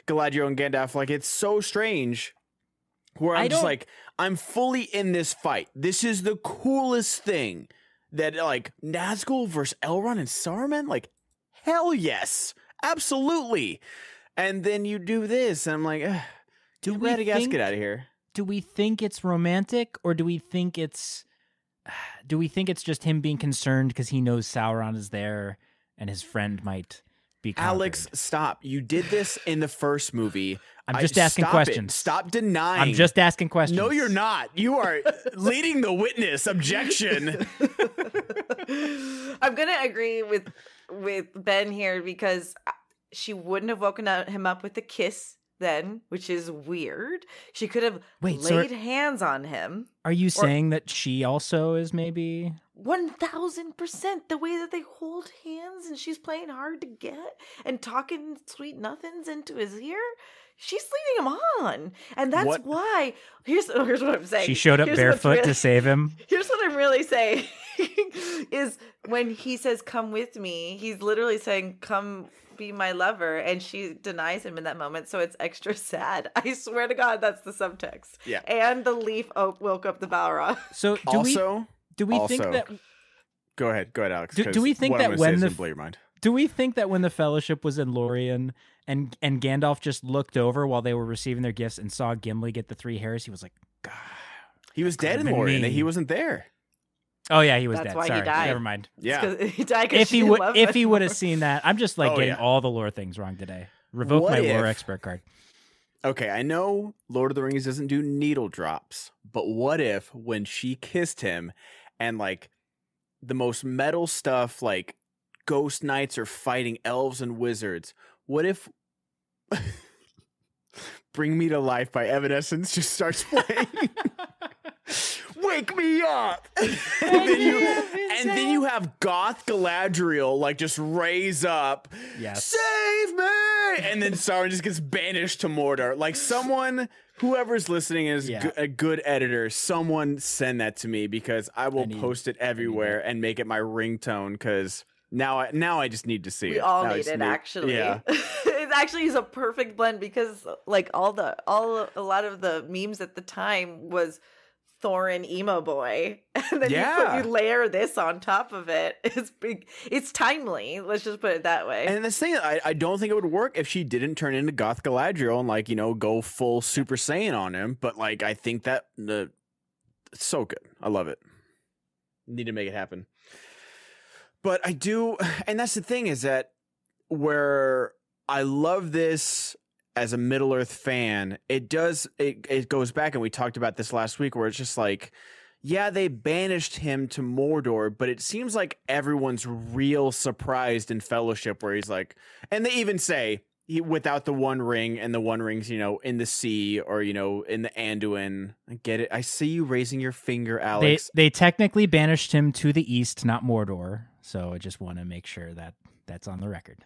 Galadriel and Gandalf. Like, it's so strange. Where I'm just like, I'm fully in this fight. This is the coolest thing. That, like, Nazgul versus Elrond and Saruman? Like, hell yes. Absolutely. And then you do this, and I'm like, get Radagast, get out of here. Do we think it's romantic, or do we think it's just him being concerned because he knows Sauron is there and his friend might be conquered? Alex, stop. You did this in the first movie. I'm just asking questions. Stop denying. I'm just asking questions. No, you're not. You are leading the witness. Objection. I'm gonna agree with Ben here, because she wouldn't have woken him up with a kiss then, which is weird. She could have laid hands on him. Are you saying that she also is maybe 1000% the way that they hold hands and she's playing hard to get and talking sweet nothings into his ear? She's leading him on, and that's why. Here's what I'm saying. She showed up barefoot to save him. Here's what I'm really saying: is when he says "come with me," he's literally saying "come be my lover," and she denies him in that moment. So it's extra sad. I swear to God, that's the subtext. Yeah. And the leaf woke up the Balrog. So do we think that? Go ahead, Alex. Do we think that when blow your mind? Do we think that when the Fellowship was in Lorien and Gandalf just looked over while they were receiving their gifts and saw Gimli get the 3 hairs, he was like, God. He was dead in Lorien. He wasn't there. Oh yeah, he was dead. That's why Sorry, he died. Never mind. Yeah, he died if he would have seen that, I'm just like getting all the lore things wrong today. Revoke my lore expert card. Okay, I know Lord of the Rings doesn't do needle drops, but what if when she kissed him and like the most metal stuff, like ghost knights are fighting elves and wizards? What if Bring Me to Life by Evanescence just starts playing? Wake me up! and then you have goth Galadriel like just raise up. Yes. Save me! And then Sauron just gets banished to Mordor. Like, someone, whoever's listening is a good editor, someone send that to me, because I will post it everywhere and make it my ringtone, because now I just need to see it. We all need it, actually. Yeah. It actually is a perfect blend, because like a lot of the memes at the time was Thorin emo boy, and then you layer this on top of it. It's timely, let's just put it that way. And this thing, I don't think it would work if she didn't turn into goth Galadriel and, like, go full Super Saiyan on him, but like I think that it's so good. I love it. Need to make it happen. But I do, and that's the thing, is that where I love this as a Middle-earth fan, it goes back, and we talked about this last week, where it's just like, yeah, they banished him to Mordor, but it seems like everyone's real surprised in Fellowship, where he's like, and they even say, without the One Ring, and the One Ring's, in the sea, or, in the Anduin. I get it. I see you raising your finger, Alex. They technically banished him to the east, not Mordor, so I just want to make sure that that's on the record.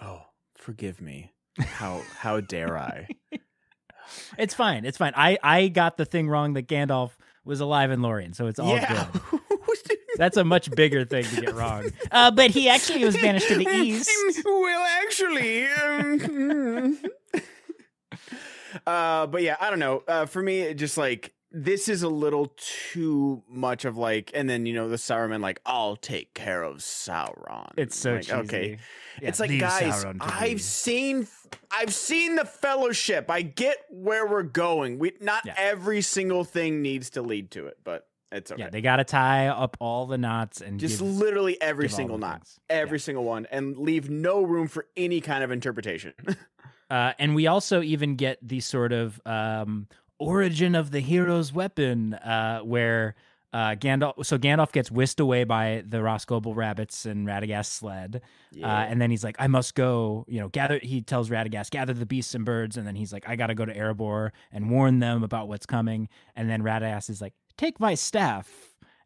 Oh, forgive me. How dare I? It's fine. It's fine. I got the thing wrong that Gandalf was alive in Lorien, so it's all good. That's a much bigger thing to get wrong. But he actually was banished to the east. Well, actually, But yeah, I don't know. For me, it just like this is a little too much of like, and then the Sauron like, I'll take care of Sauron. It's so like, cheesy. okay. Yeah, It's like, leave guys, Sauron to I've me. seen the Fellowship. I get where we're going. Not every single thing needs to lead to it, but it's okay. Yeah, they got to tie up all the knots and just literally every give all single the knot, things. every single one, and leave no room for any kind of interpretation. And we also even get the sort of origin of the hero's weapon, where Gandalf gets whisked away by the Roscoble rabbits and Radagast's sled, and then he's like, I must go, gather. He tells Radagast, gather the beasts and birds, and then he's like, I gotta go to Erebor and warn them about what's coming. And then Radagast is like, take my staff,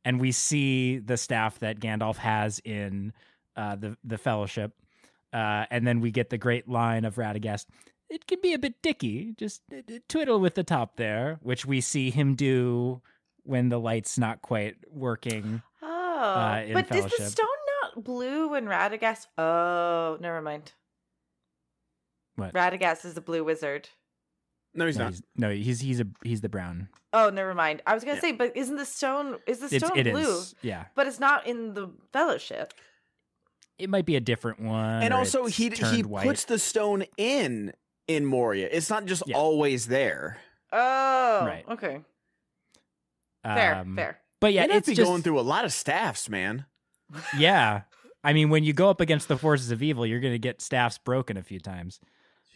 and we see the staff that Gandalf has in the Fellowship, and then we get the great line of Radagast. It can be a bit dicky, just twiddle with the top there, which we see him do when the light's not quite working. Oh, but Fellowship. Is the stone not blue when Radagast? Oh, never mind. What? Radagast is the blue wizard. No, he's not. He's the brown. Oh, never mind. I was gonna say, but isn't the stone It blue? is, yeah. But it's not in the Fellowship. It might be a different one. And or also, it's he turned white. puts the stone in Moria. It's not just always there. Oh, Right. Okay. Fair. But yeah, it's just going through a lot of staffs, man. Yeah, I mean, when you go up against the forces of evil, you're going to get staffs broken a few times.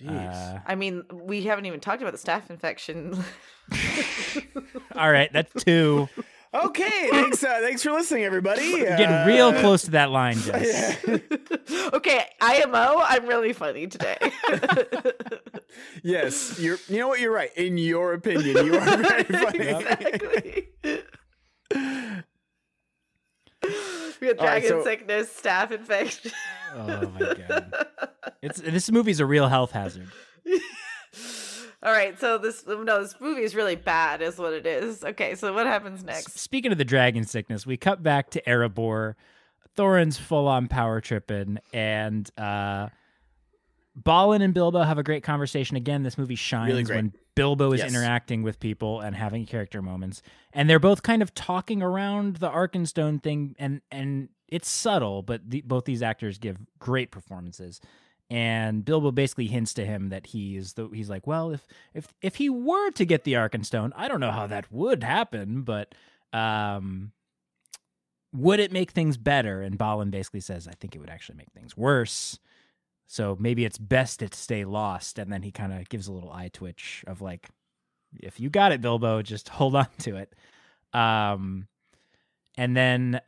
Jeez. I mean, we haven't even talked about the staph infection. All right, that's 2. Okay, thanks for listening, everybody. You're getting real close to that line, Jess. Okay, IMO, I'm really funny today. Yes, you know what? You're right. In your opinion, you are very funny. Exactly. We got dragon sickness, staph infection. Oh my god, this movie's a real health hazard. All right, so this movie is really bad, is what it is. Okay, so what happens next? Speaking of the dragon sickness, we cut back to Erebor. Thorin's full-on power tripping, and Balin and Bilbo have a great conversation. Again, this movie shines Really great. when Bilbo is interacting with people and having character moments. And they're both kind of talking around the Arkenstone thing, and it's subtle, but both these actors give great performances. And Bilbo basically hints to him that he's like, well, if he were to get the Arkenstone, I don't know how that would happen, but would it make things better? And Balin basically says, I think it would actually make things worse. So maybe it's best to stay lost. And then he kind of gives a little eye twitch of like, if you got it, Bilbo, just hold on to it. And then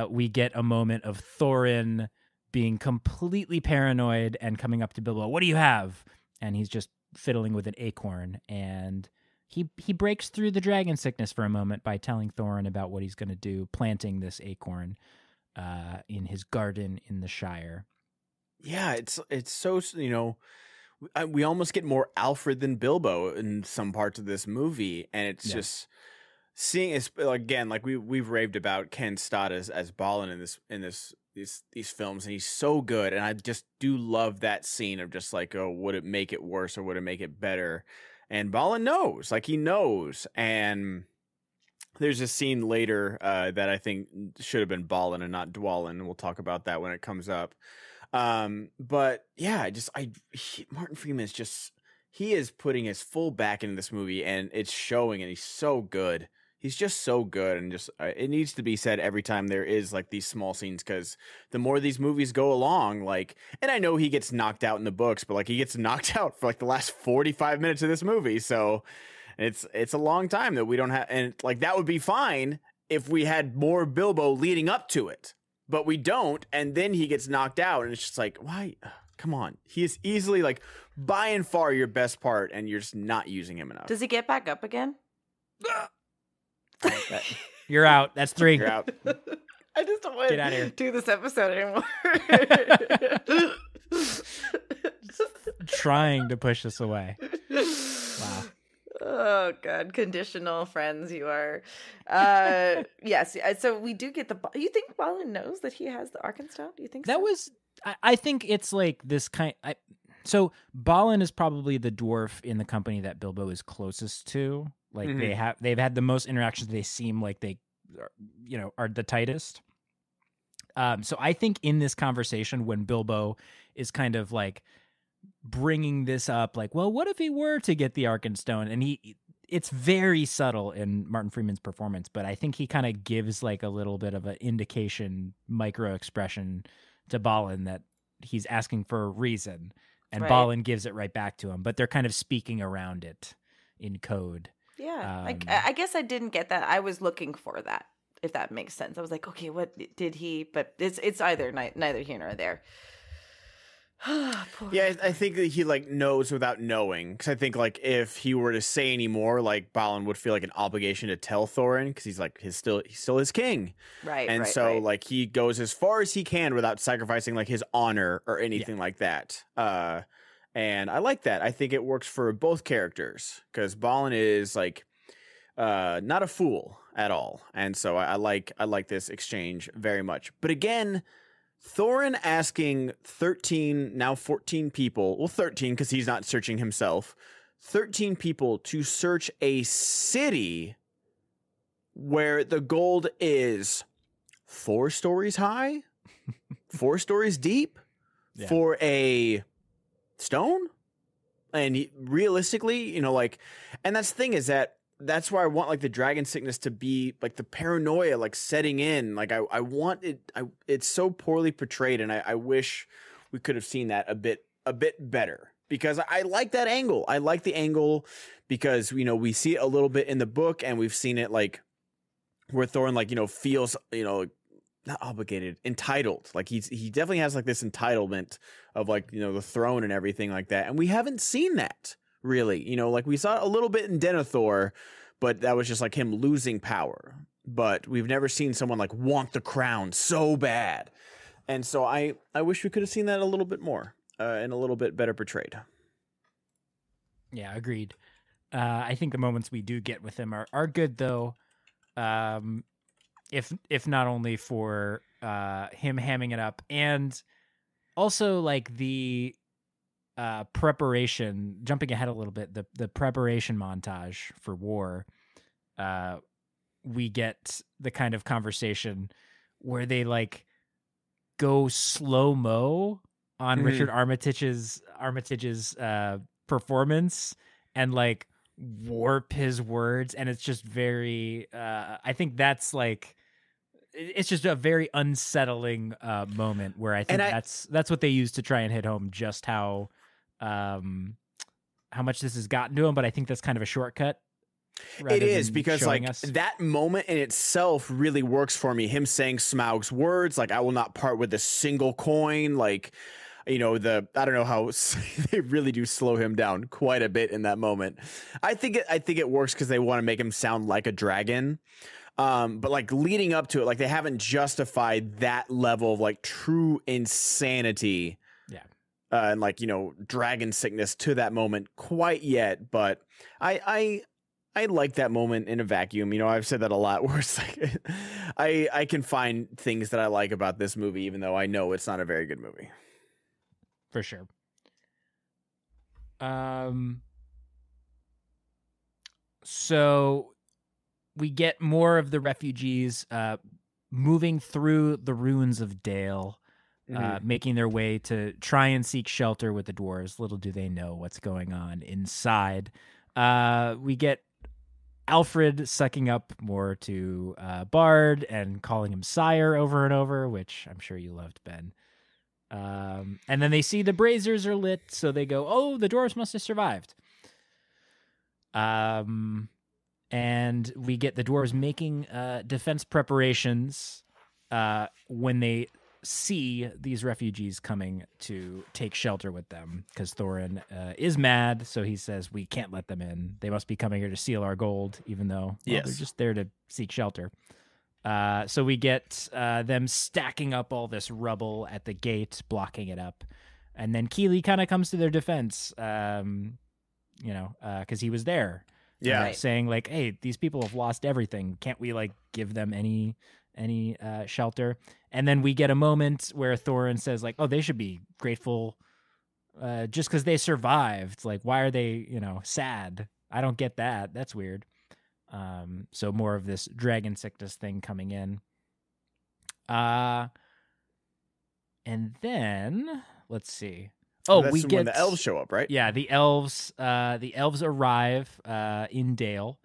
we get a moment of Thorin being completely paranoid and coming up to Bilbo. What do you have? And he's just fiddling with an acorn. And he breaks through the dragon sickness for a moment by telling Thorin about what he's going to do, planting this acorn in his garden in the Shire. Yeah, it's so, we almost get more Alfrid than Bilbo in some parts of this movie, and it's just seeing it again, like we've raved about Ken Stott as Balin in these films, and he's so good, and I just do love that scene of just like, oh, would it make it worse or would it make it better? And Balin knows, like he knows, and there's a scene later that I think should have been Balin and not Dwalin. We'll talk about that when it comes up. But yeah, Martin Freeman he is putting his full back into this movie, and it's showing, and he's so good. He's just so good, and just it needs to be said every time there is like these small scenes, because the more these movies go along, like, and I know he gets knocked out in the books, but like he gets knocked out for like the last 45 minutes of this movie, so it's a long time that we don't have, and like that would be fine if we had more Bilbo leading up to it. But we don't, and then he gets knocked out, and it's just like, why? Come on. He is easily, like, by and far your best part, and you're just not using him enough. Does he get back up again? You're out. That's 3. You're out. I just don't want Get out of here. to do this episode anymore. Trying to push us away. Wow. Oh God, conditional friends you are. Yes, so we do get you think Balin knows that he has the Arkenstone? Do you think That so? was I think it's like this kind So Balin is probably the dwarf in the company that Bilbo is closest to. Like they've had the most interactions. They seem like they, are the tightest. So I think in this conversation, when Bilbo is kind of like bringing this up, like, well, what if he were to get the Arkenstone? And it's very subtle in Martin Freeman's performance, but I think he kind of gives like a little bit of an indication, micro expression to Balin that he's asking for a reason. And Balin gives it right back to him, but they're kind of speaking around it in code. Yeah, I guess I didn't get that. I was looking for that, if that makes sense. I was like, okay, what did he? But it's either neither here nor there. Yeah, I think that he like knows without knowing, because I think like if he were to say any more, like Balin would feel like an obligation to tell Thorin, because he's like he's still his king, right? And so like he goes as far as he can without sacrificing like his honor or anything like that. And I like that. I think it works for both characters, because Balin is like not a fool at all, and so I like this exchange very much. But again, Thorin asking 13, now 14 people, well, 13 because he's not searching himself, 13 people to search a city where the gold is 4 stories high, 4 stories deep for a stone. And realistically, like, and that's the thing is that's why I want like the dragon sickness to be like the paranoia like setting in. Like I want it. It's so poorly portrayed, and I wish we could have seen that a bit better, because I like that angle. I like the angle because we see it a little bit in the book, and we've seen it like where Thorin like feels not obligated, entitled. Like he definitely has like this entitlement of like the throne and everything like that, and we haven't seen that. Really, like we saw a little bit in Denethor, but that was just like him losing power. But we've never seen someone like want the crown so bad. And so I wish we could have seen that a little bit more and a little bit better portrayed. Yeah, agreed. I think the moments we do get with him are good though. If not only for him hamming it up, and also like the preparation, jumping ahead a little bit, the preparation montage for war, we get the kind of conversation where they like go slow-mo on Richard Armitage's performance and like warp his words, and it's just very I think that's like it's just a very unsettling moment where I think that's what they use to try and hit home just how much this has gotten to him, but I think that's kind of a shortcut. It is, because like that moment in itself really works for me. Him saying Smaug's words, like, I will not part with a single coin. Like, I don't know how they really do slow him down quite a bit in that moment. I think it works because they want to make him sound like a dragon. But like leading up to it, like they haven't justified that level of like true insanity. Yeah. And like, dragon sickness to that moment quite yet. But I like that moment in a vacuum. I've said that a lot, where it's like I can find things that I like about this movie, even though I know it's not a very good movie. For sure. So we get more of the refugees moving through the ruins of Dale, making their way to try and seek shelter with the dwarves. Little do they know what's going on inside. We get Alfrid sucking up more to Bard and calling him sire over and over, which I'm sure you loved, Ben. And then they see the braziers are lit, so they go, oh, the dwarves must have survived. And we get the dwarves making defense preparations when they see these refugees coming to take shelter with them, because Thorin is mad, so he says, we can't let them in. They must be coming here to steal our gold, even though they're just there to seek shelter. So we get them stacking up all this rubble at the gate, blocking it up. And then Keeley kind of comes to their defense, because he was there. Yeah. Saying like, hey, these people have lost everything. Can't we like give them any shelter? And then we get a moment where Thorin says like, oh, they should be grateful just because they survived. Like, why are they, sad? I don't get that. That's weird. So more of this dragon sickness thing coming in. And then let's see. Oh, that's we get when the elves show up, right? Yeah, the elves. The elves arrive in Dale.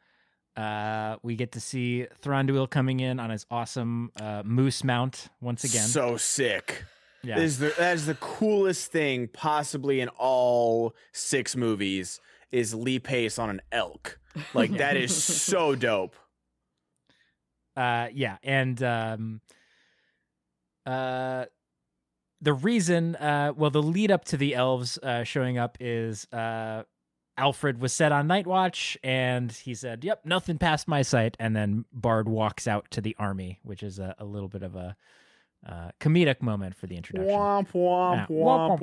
We get to see Thranduil coming in on his awesome moose mount once again. So sick. Yeah, that is the coolest thing possibly in all 6 movies. Is Lee Pace on an elk? Like that is so dope. Yeah, and the reason, the lead up to the elves showing up is Alfrid was set on night watch, and he said, "Yep, nothing passed my sight." And then Bard walks out to the army, which is a little bit of a comedic moment for the introduction. Womp, womp, womp,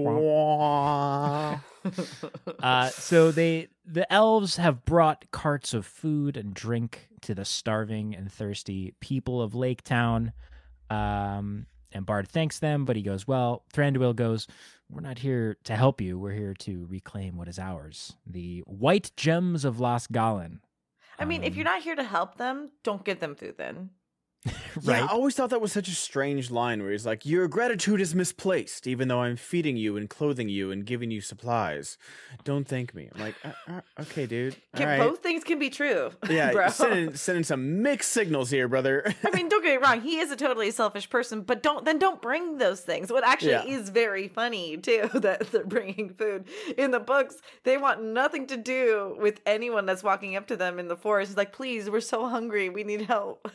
womp. So the elves have brought carts of food and drink to the starving and thirsty people of Lake Town. And Bard thanks them, but he goes, well, Thranduil goes, we're not here to help you. We're here to reclaim what is ours. The white gems of Las Galen. I mean, if you're not here to help them, don't give them food then. Right? Yeah, I always thought that was such a strange line where he's like, your gratitude is misplaced, even though I'm feeding you and clothing you and giving you supplies. Don't thank me. I'm like, okay, dude. All right. Both things can be true. Yeah, bro. sending some mixed signals here, brother. I mean, don't get me wrong. He is a totally selfish person, but don't bring those things. What actually is very funny, too, that they're bringing food. In the books, they want nothing to do with anyone that's walking up to them in the forest. It's like, please, we're so hungry. We need help.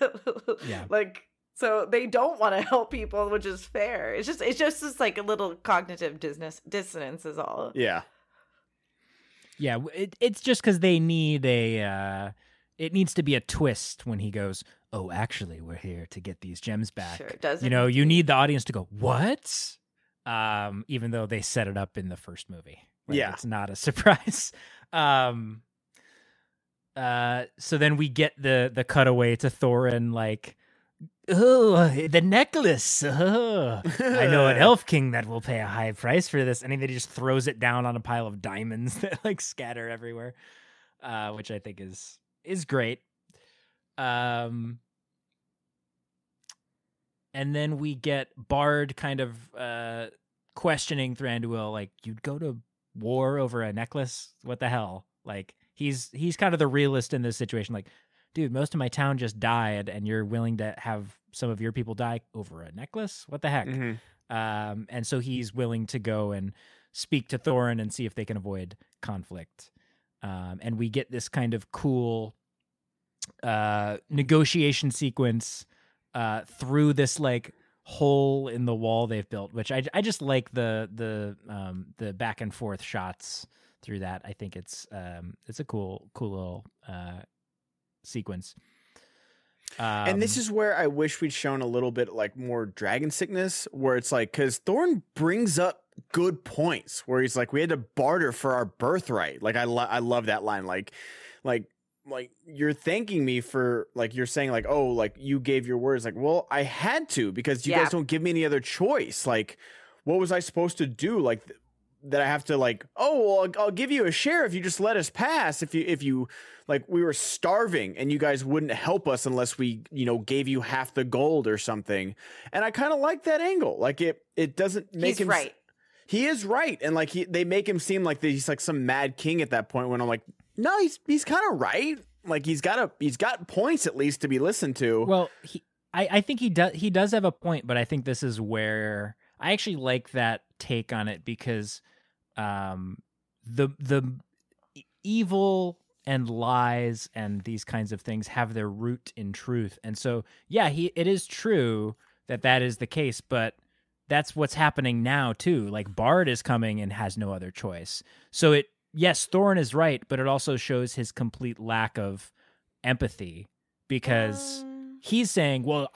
Yeah. Like, so they don't want to help people, which is fair. It's just like a little cognitive dissonance is all. Yeah. Yeah, it's just because they need it needs to be a twist when he goes, oh, actually, we're here to get these gems back. Sure, it does. You need the audience to go, what? Even though they set it up in the first movie. Like, yeah. It's not a surprise. So then we get the cutaway to Thorin, like, oh, the necklace. Oh, I know an elf king that will pay a high price for this. And then he just throws it down on a pile of diamonds that like scatter everywhere, which I think is great. And then we get Bard kind of questioning Thranduil, like, you'd go to war over a necklace? What the hell? Like, he's kind of the realist in this situation. Like, dude, most of my town just died, and you're willing to have some of your people die over a necklace? What the heck? Mm-hmm. And so he's willing to go and speak to Thorin and see if they can avoid conflict. And we get this kind of cool negotiation sequence through this like hole in the wall they've built, which I just like the back and forth shots through that. I think it's a cool little sequence. And this is where I wish we'd shown a little bit like more dragon sickness, where it's like, because Thorin brings up good points where he's like, we had to barter for our birthright. Like I love that line. Like you're thanking me for, like, you're saying like, oh, like you gave your words. Like, well, I had to, because you guys don't give me any other choice. Like, what was I supposed to do? Like that I have to like, oh, well, I'll give you a share if you just let us pass. If you like, we were starving and you guys wouldn't help us unless we, gave you half the gold or something. And I kind of like that angle. Like it doesn't make him right. He is right. And like they make him seem like he's like some mad king at that point, when I'm like, no, he's kind of right. Like he's got points at least to be listened to. Well, I think he does have a point, but I think this is where I actually like that take on it, because the evil and lies and these kinds of things have their root in truth. And so, yeah, it is true that is the case, but that's what's happening now too. Like Bard is coming and has no other choice. So yes, Thorin is right, but it also shows his complete lack of empathy, because he's saying, well,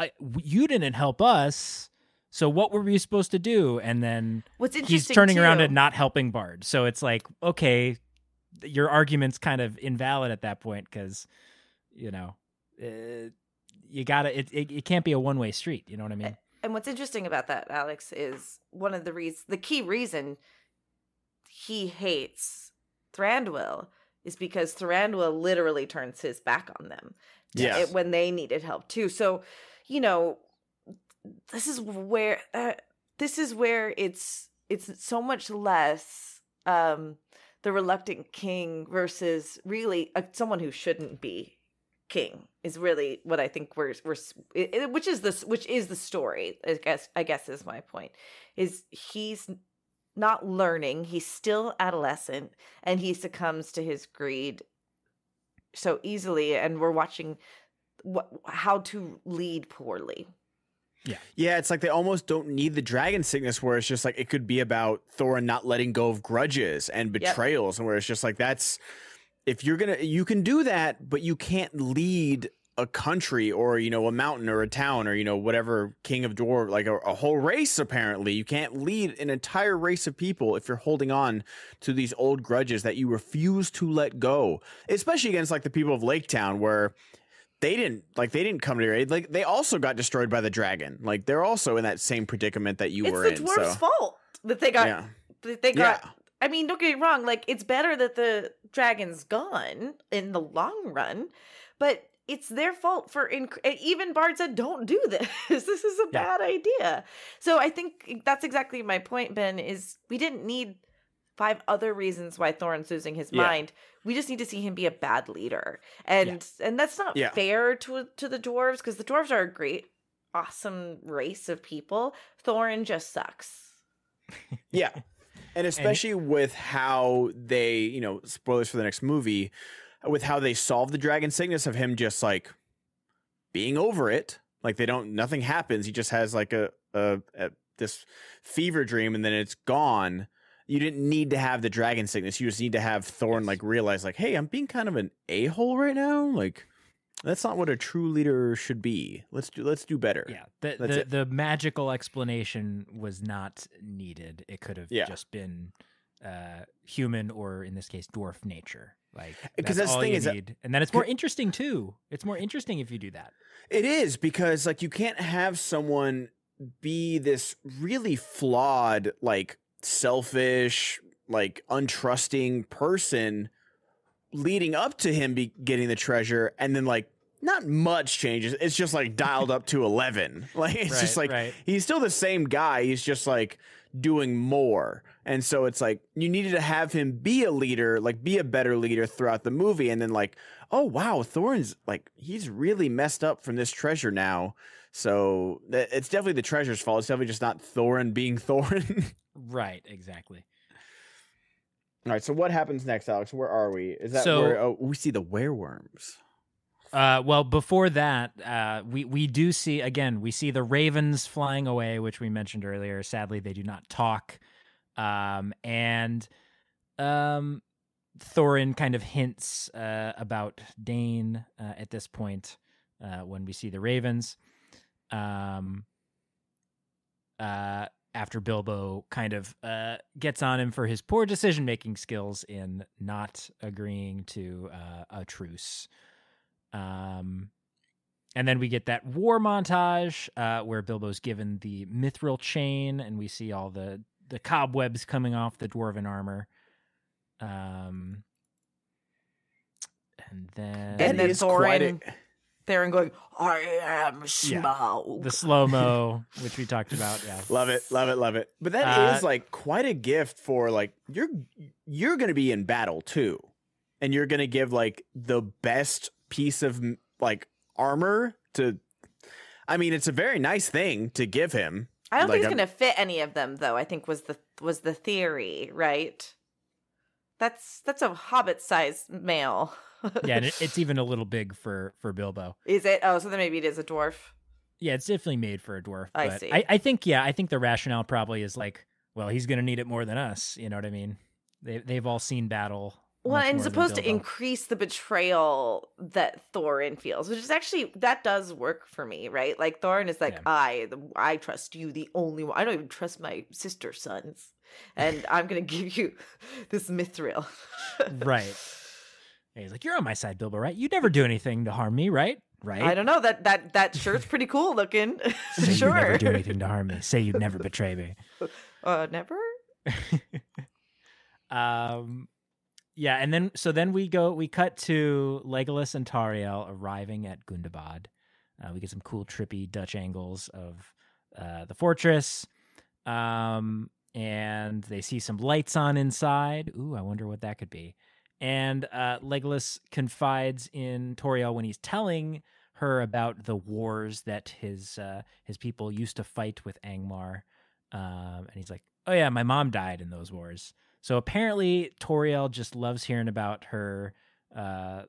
you didn't help us, so what were we supposed to do? And then he's turning around and not helping Bard. So it's like, okay, your argument's kind of invalid at that point, because, you gotta, it can't be a one-way street. You know what I mean? And what's interesting about that, Alex, is one of the key reason he hates Thranduil is because Thranduil literally turns his back on them when they needed help too. So, this is where it's so much less the reluctant king versus really someone who shouldn't be king is really what I think which is the story. I guess is my point. Is he's not learning, he's still adolescent, and he succumbs to his greed so easily, and we're watching how to lead poorly. Yeah, it's like they almost don't need the dragon sickness, where it's just like it could be about Thorin not letting go of grudges and betrayals, and where it's just like you can do that, but you can't lead a country or a mountain or a town or whatever king of dwarf, like a whole race. Apparently you can't lead an entire race of people if you're holding on to these old grudges that you refuse to let go, especially against like the people of Lake Town, where they didn't come to your aid. Like they also got destroyed by the dragon. Like they're also in that same predicament that you were in. It's the dwarves' fault that they got I mean, don't get me wrong, like it's better that the dragon's gone in the long run, but it's their fault for even Bard said, don't do this. This is a bad idea. So I think that's exactly my point, Ben, is we didn't need 5 other reasons why Thorin's losing his mind. We just need to see him be a bad leader. And that's not fair to the dwarves, because the dwarves are a great, awesome race of people. Thorin just sucks. Yeah. And especially with how they, spoilers for the next movie, with how they solve the dragon sickness of him just like being over it. Like nothing happens. He just has like this fever dream and then it's gone. You didn't need to have the dragon sickness. You just need to have Thorin like realize like, hey, I'm being kind of an a-hole right now. Like that's not what a true leader should be. Let's do better. Yeah. The magical explanation was not needed. It could have just been human, or in this case, dwarf nature. Like, because that's all you need. And then it's more interesting too. It's more interesting if you do that. It is, because like you can't have someone be this really flawed, like selfish, like untrusting person leading up to him getting the treasure, and then like not much changes. It's just like dialed up to 11. Like it's just like he's still the same guy. He's just like doing more. And so it's like you needed to have him be a leader, like be a better leader throughout the movie, and then like, oh wow, Thorin's like he's really messed up from this treasure now. So it's definitely the treasure's fault. It's definitely just not Thorin being Thorin. Right, exactly. All right, so what happens next, Alex? Where are we? Is that where we see the wereworms? Well, before that, we do see, again, we see the ravens flying away, which we mentioned earlier. Sadly, they do not talk. And Thorin kind of hints about Dane at this point when we see the ravens. After Bilbo kind of gets on him for his poor decision-making skills in not agreeing to a truce. And then we get that war montage where Bilbo's given the mithril chain, and we see all the cobwebs coming off the dwarven armor. And then Thorin going, I am Smaug. Yeah. The slow-mo, which we talked about. Yeah. Love it. But that is like quite a gift for like, you're going to be in battle too. And you're going to give like the best piece of like armor to, I mean, it's a very nice thing to give him. I don't think it's going to fit any of them though, I think was the theory, right? That's a Hobbit-sized mail. Yeah, and it's even a little big for Bilbo. Is it? Oh, so then maybe it is a dwarf. Yeah, it's definitely made for a dwarf. I but see. I think the rationale probably is like, well, he's going to need it more than us. You know what I mean? They've all seen battle. Well, and supposed to increase the betrayal that Thorin feels, which is actually, that does work for me, right? Like Thorin is like, I trust you, the only one. I don't even trust my sister sons, and I'm going to give you this mithril. Right. And he's like, you're on my side, Bilbo, right? You never do anything to harm me, right? Right. I don't know. That shirt's pretty cool looking. Say sure. You never do anything to harm me. Say you'd never betray me. Never? Yeah, and then we cut to Legolas and Tauriel arriving at Gundabad. We get some cool trippy Dutch angles of the fortress. And they see some lights on inside. Ooh, I wonder what that could be. And Legolas confides in Tauriel when he's telling her about the wars that his people used to fight with Angmar. And he's like, oh yeah, my mom died in those wars. So apparently Tauriel just loves hearing about her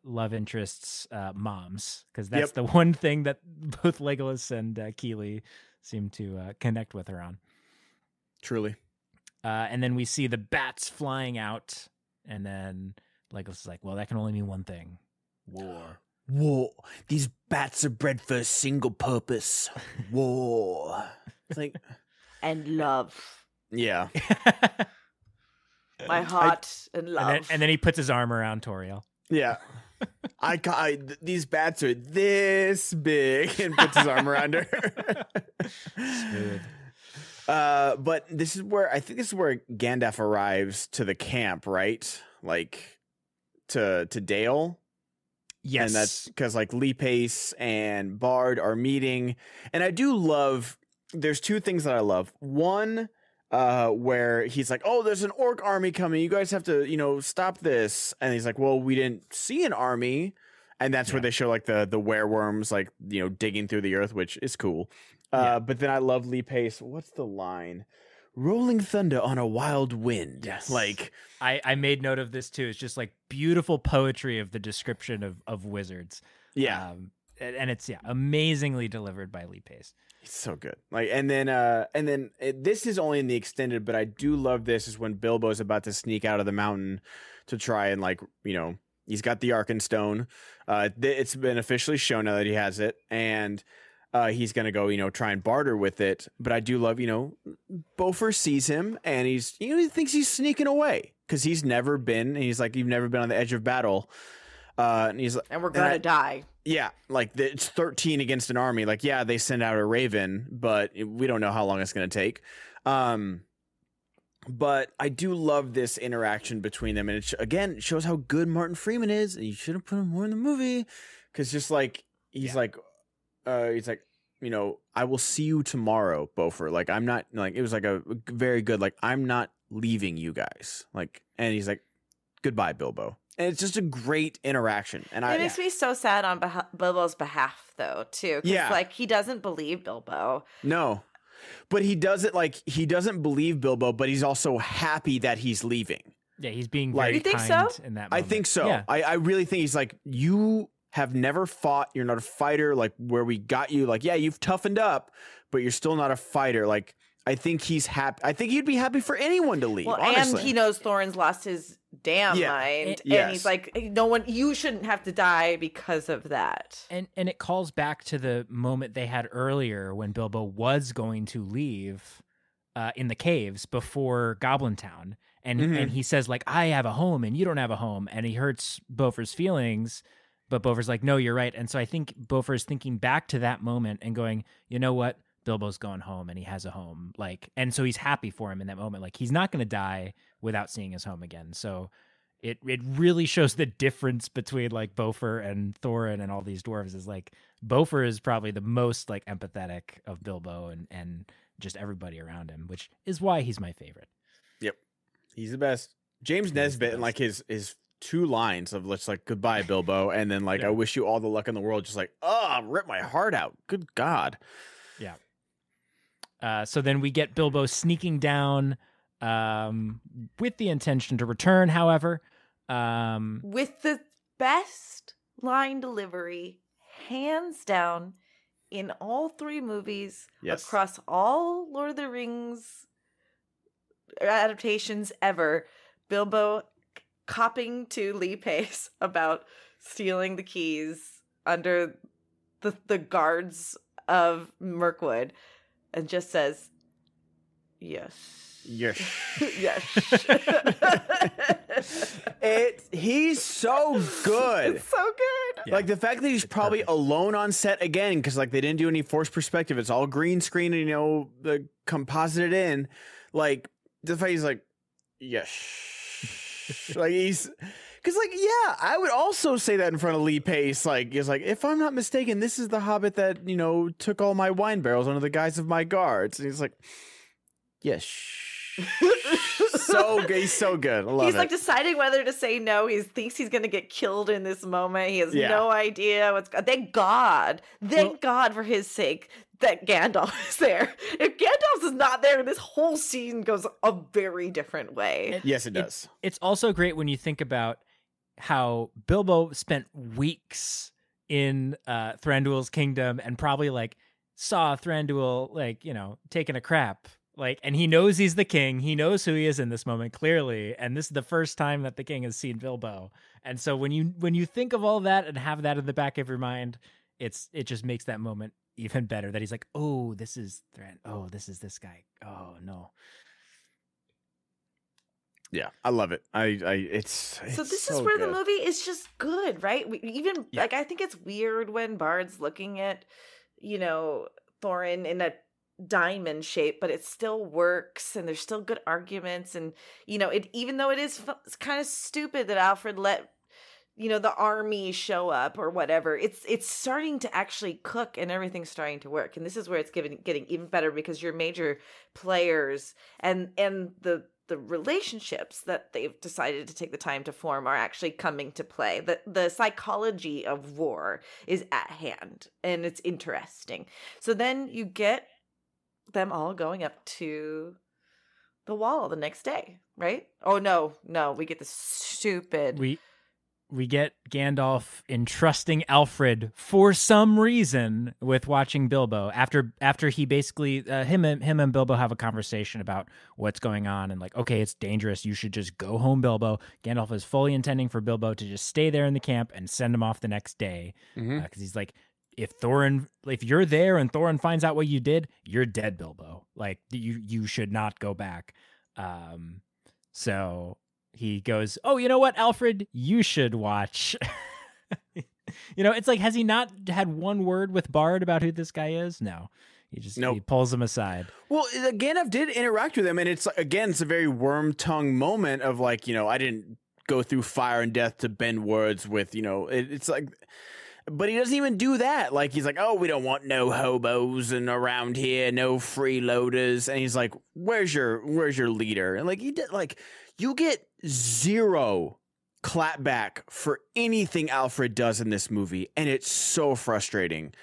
love interests' moms, because that's the one thing that both Legolas and Keely seem to connect with her on. Truly. And then we see the bats flying out, and then Legolas is like, well, that can only mean one thing. War. War. These bats are bred for a single purpose. War. It's like... And love. Yeah. My heart and love. And then he puts his arm around Tauriel. Yeah. These bats are this big, and puts his arm around her. Smooth. But this is where Gandalf arrives to the camp, right? Like to Dale. Yes. And that's because like Lee Pace and Bard are meeting. And I do love, there's two things that I love. One, where he's like, oh, there's an orc army coming. You guys have to, stop this. And he's like, well, we didn't see an army. And that's where they show like the wereworms, like, digging through the earth, which is cool. But then I love Lee Pace. What's the line? Rolling thunder on a wild wind. Yes. Like I made note of this too. It's just like beautiful poetry of the description of wizards. Yeah. And it's amazingly delivered by Lee Pace. It's so good. Like, and then this is only in the extended, but I do love this is when Bilbo's about to sneak out of the mountain to try and he's got the Arkenstone. It's been officially shown now that he has it, and he's gonna go, try and barter with it. But I do love, Beaufort sees him, and he thinks he's sneaking away because he's never been. And he's like, you've never been on the edge of battle. And he's like, and we're gonna die. Yeah, like it's 13 against an army. Like, yeah, they send out a raven, but we don't know how long it's gonna take. But I do love this interaction between them, and it shows how good Martin Freeman is. And you should have put him more in the movie, because just like he's like, I will see you tomorrow, Beaufort. Like, I'm not like, it was like a very good, like, I'm not leaving you guys. Like, and he's like, goodbye, Bilbo. And it's just a great interaction. And it makes me so sad on Bilbo's behalf, though, too. Yeah. Like, he doesn't believe Bilbo. No. But he doesn't believe Bilbo, but he's also happy that he's leaving. Yeah, he's being very kind in that moment. I think so. Yeah. I really think he's like, you have never fought. You're not a fighter. Like, where we got you, like, yeah, you've toughened up, but you're still not a fighter. Like, I think he's happy. I think he'd be happy for anyone to leave. Well, honestly. And he knows Thorin's lost his damn mind. And he's like, you shouldn't have to die because of that. And it calls back to the moment they had earlier when Bilbo was going to leave in the caves before Goblin Town. And he says, like, I have a home and you don't have a home. And he hurts Beaufort's feelings, but Beaufort's like, no, you're right. And so I think Beaufort's thinking back to that moment and going, you know what? Bilbo's going home and he has a home. Like, and so he's happy for him in that moment. Like, he's not going to die without seeing his home again. So it really shows the difference between like Beaufort and Thorin and all these dwarves. Is like Beaufort is probably the most like empathetic of Bilbo and just everybody around him, which is why he's my favorite. Yep. He's the best. James Nesbitt and like his two lines of let's like goodbye Bilbo, and then like I wish you all the luck in the world, just like, oh, rip my heart out. Good God. Yeah. So then we get Bilbo sneaking down with the intention to return, however. With the best line delivery, hands down, in all three movies, across all Lord of the Rings adaptations ever. Bilbo copping to Lee Pace about stealing the keys under the guards of Mirkwood. And just says, yes. Yes. Yes. He's so good. It's so good. Yeah. Like the fact that he's probably alone on set again, because like they didn't do any forced perspective. It's all green screen and, composited in. Like the fact he's like, yes. Like he's, because like yeah, I would also say that in front of Lee Pace. Like he's like, if I'm not mistaken, this is the Hobbit that took all my wine barrels under the guise of my guards. And he's like, yes. So good. He's so good. I love he's it. like deciding whether to say no. He thinks he's going to get killed in this moment. He has no idea what's. Thank God for his sake that Gandalf is there. If Gandalf is not there, this whole scene goes a very different way. Yes, it does. It's also great when you think about how Bilbo spent weeks in Thranduil's kingdom and probably like saw Thranduil like taking a crap. Like, and he knows he's the king. He knows who he is in this moment, clearly. And this is the first time that the king has seen Bilbo. And so when you think of all that and have that in the back of your mind, it just makes that moment even better. That he's like, oh, this is Thran. Oh, this is this guy. Oh no. Yeah, I love it. It's so this so is where good. the movie is just good, right? Like I think it's weird when Bard's looking at, Thorin in a diamond shape, but it still works and there's still good arguments, and even though it's kind of stupid that Alfred let the army show up or whatever, it's starting to actually cook and everything's starting to work, and this is where it's getting even better because your major players and the relationships that they've decided to take the time to form are actually coming to play. The psychology of war is at hand, and it's interesting. So then you get them all going up to the wall the next day, right? Oh no, we get this stupid. We get Gandalf entrusting Alfrid for some reason with watching Bilbo after he basically him and Bilbo have a conversation about what's going on and like, okay, it's dangerous, you should just go home, Bilbo. Gandalf is fully intending for Bilbo to just stay there in the camp and send him off the next day because he's like, if you're there and Thorin finds out what you did, you're dead, Bilbo. Like you should not go back. So he goes, oh, you know what, Alfrid, you should watch. It's like, has he not had one word with Bard about who this guy is? No, he pulls him aside. Well, Gandalf did interact with him, and it's a very worm tongue moment of like, I didn't go through fire and death to bend words with, it's like. But he doesn't even do that. Like, he's like, oh, we don't want no hobos and around here, no freeloaders. And he's like, where's your leader? And like, he did, like, you get zero clapback for anything Alfred does in this movie. And it's so frustrating.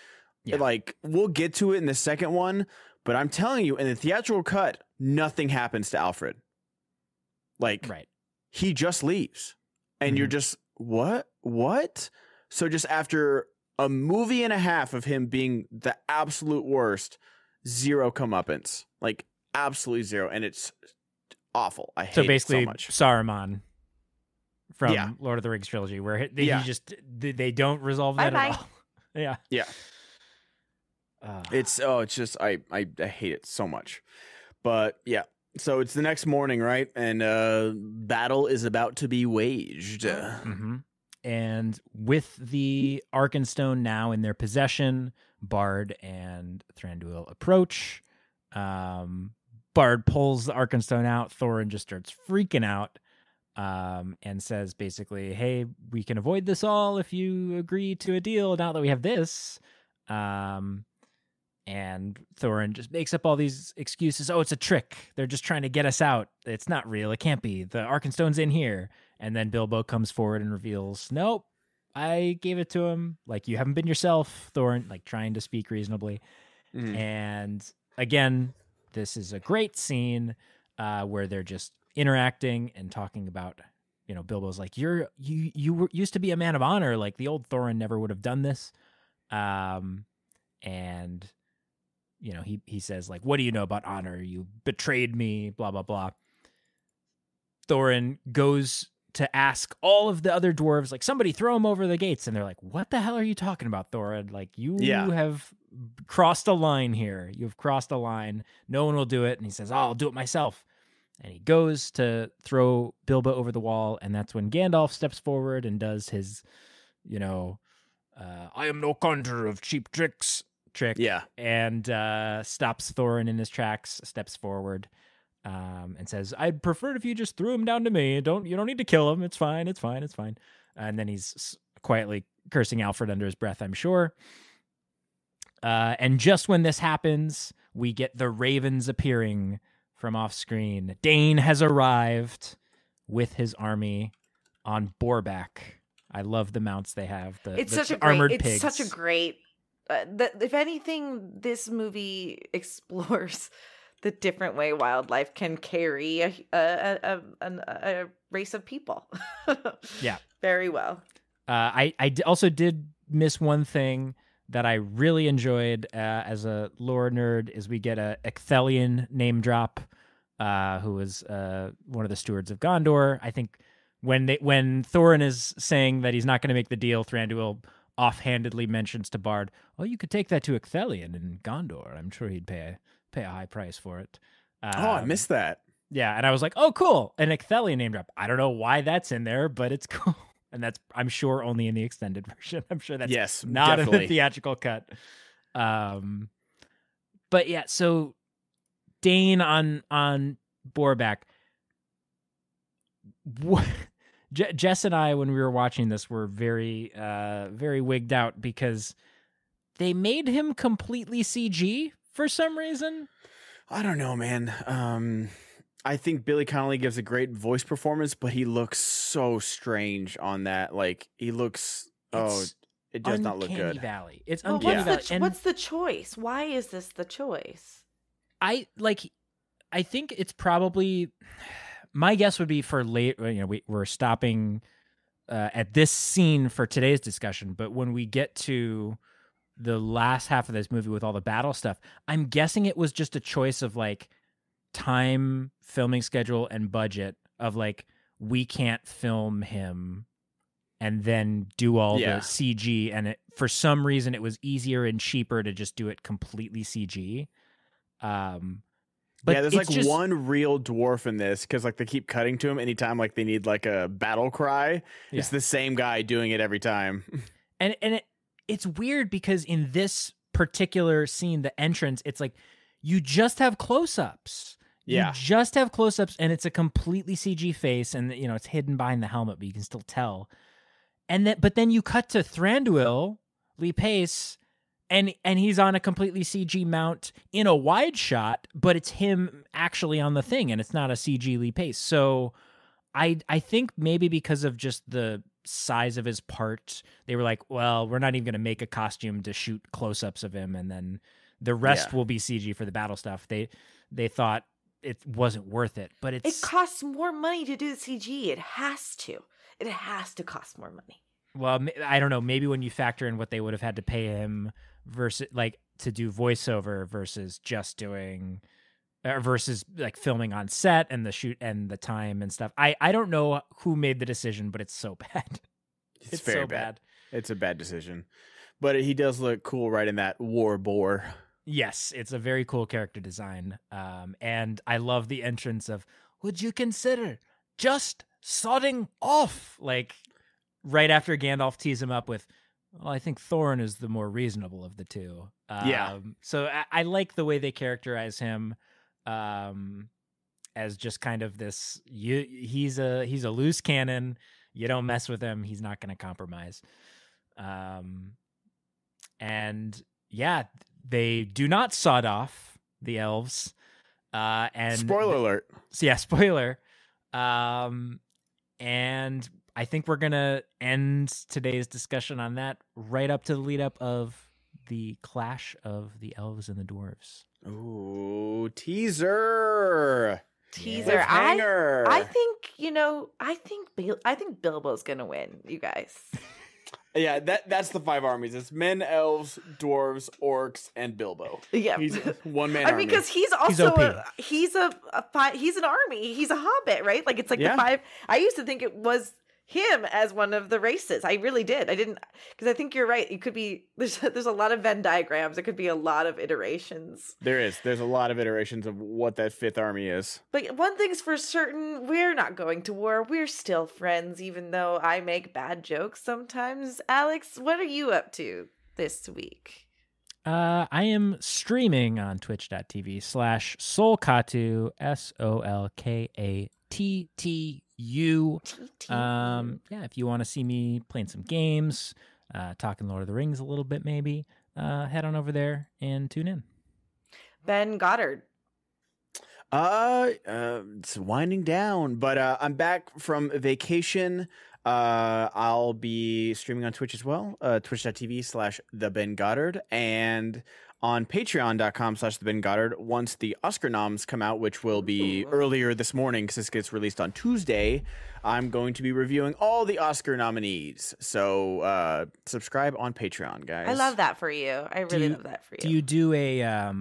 Yeah. Like, we'll get to it in the second one, but I'm telling you, in the theatrical cut, nothing happens to Alfred. Like, right. He just leaves. And you're just, what? So just after a movie and a half of him being the absolute worst, zero comeuppance, like absolutely zero, and it's awful. I hate it so much. Saruman from Lord of the Rings trilogy, where they don't resolve that at all. Yeah. It's just I hate it so much, but yeah. So it's the next morning, right? And battle is about to be waged. Mm-hmm. And with the Arkenstone now in their possession, Bard and Thranduil approach. Bard pulls the Arkenstone out. Thorin just starts freaking out and says basically, hey, we can avoid this all if you agree to a deal now that we have this. And Thorin just makes up all these excuses. Oh, it's a trick. They're just trying to get us out. It's not real. It can't be. The Arkenstone's in here. And then Bilbo comes forward and reveals, nope, I gave it to him. Like, you haven't been yourself, Thorin, like trying to speak reasonably. And again, this is a great scene where they're just interacting and talking about, Bilbo's like, you used to be a man of honor. Like, the old Thorin never would have done this. And he says, like, what do you know about honor? You betrayed me, blah, blah, blah. Thorin goes to ask all of the other dwarves, like, somebody throw him over the gates. And they're like, what the hell are you talking about, Thorin? Like, you have crossed a line here. You've crossed a line. No one will do it. And he says, oh, I'll do it myself. And he goes to throw Bilbo over the wall. And that's when Gandalf steps forward and does his, I am no conjurer of cheap trick. Yeah. And stops Thorin in his tracks, steps forward. and says, "I'd prefer it if you just threw him down to me. You don't need to kill him. It's fine. It's fine. It's fine." And then he's quietly cursing Alfrid under his breath, I'm sure. And just when this happens, we get the ravens appearing from off screen. Dane has arrived with his army on Boarback. I love the mounts they have. It's the such a armored great. pigs. It's such a great. If anything, this movie explores the different way wildlife can carry a race of people. Yeah, very well. I also did miss one thing that I really enjoyed as a lore nerd is we get a Ecthelian name drop, who was one of the stewards of Gondor. I think when Thorin is saying that he's not going to make the deal, Thranduil offhandedly mentions to Bard, "Oh, you could take that to Ecthelian in Gondor. I'm sure he'd pay a high price for it." I missed that. Yeah, and I was like, "Oh, cool, an Ecthelian name drop." I don't know why that's in there, but it's cool. And that's, I'm sure, only in the extended version. I'm sure that's not in the theatrical cut. But yeah, so Dane on Boarback. Jess and I, when we were watching this, were very, very wigged out because they made him completely CG for some reason. I don't know, man. I think Billy Connolly gives a great voice performance, but he looks so strange on that. Like, he looks, it does not look good. Valley. It's well, Uncanny Valley. What's the choice? Why is this the choice? I think it's probably, my guess would be for late, we're stopping at this scene for today's discussion, but when we get to the last half of this movie with all the battle stuff, I'm guessing it was just a choice of like time, filming schedule, and budget of like, we can't film him and then do all the CG, and for some reason it was easier and cheaper to just do it completely CG. But there's like just one real dwarf in this because like they keep cutting to him anytime like they need like a battle cry. Yeah. It's the same guy doing it every time. And it's weird because in this particular scene, the entrance, it's like you just have close-ups. Yeah. You just have close-ups and it's a completely CG face and it's hidden behind the helmet, but you can still tell. But then you cut to Thranduil, Lee Pace, and he's on a completely CG mount in a wide shot, but it's him actually on the thing, and it's not a CG Lee Pace. So I think maybe because of just the size of his part, they were like, well, we're not even going to make a costume to shoot close-ups of him, and then the rest will be CG for the battle stuff. They thought it wasn't worth it, but it costs more money to do the CG. It has to cost more money. Well, I don't know. Maybe when you factor in what they would have had to pay him versus like to do voiceover versus just doing versus like filming on set and the shoot and the time and stuff. I don't know who made the decision, but it's so bad. It's very so bad. It's a bad decision, but he does look cool right in that war boar. Yes, it's a very cool character design. And I love the entrance of, would you consider just sodding off? Like right after Gandalf tees him up with, well, I think Thorin is the more reasonable of the two. So I like the way they characterize him as just kind of this, he's a loose cannon. You don't mess with him. He's not going to compromise. And yeah, they do not sod off the elves. And spoiler alert. Yeah, spoiler. And I think we're going to end today's discussion on that right up to the lead up of the clash of the elves and the dwarves. Ooh, teaser. Yeah. I think Bilbo's going to win, you guys. Yeah, that's the 5 armies. It's men, elves, dwarves, orcs, and Bilbo. Yeah, he's one man. I mean, because he's also he's an army. He's a hobbit, right? Like it's like the 5. I used to think it was him as one of the races. I really did. I didn't, because I think you're right. It could be there's a lot of Venn diagrams. It could be a lot of iterations. There's a lot of iterations of what that 5th army is. But one thing's for certain: we're not going to war. We're still friends, even though I make bad jokes sometimes. Alex, what are you up to this week? I am streaming on twitch.tv/Solkatu, SOLKATTU. Yeah, if you want to see me playing some games, talking Lord of the Rings a little bit maybe, head on over there and tune in. Ben Goddard. It's winding down, but I'm back from vacation. I'll be streaming on Twitch as well, twitch.tv/TheBenGoddard, and on patreon.com/TheBenGoddard once the Oscar noms come out, which will be earlier this morning because this gets released on Tuesday. I'm going to be reviewing all the Oscar nominees. So subscribe on Patreon, guys. I love that for you. I really love that for you. Do you do a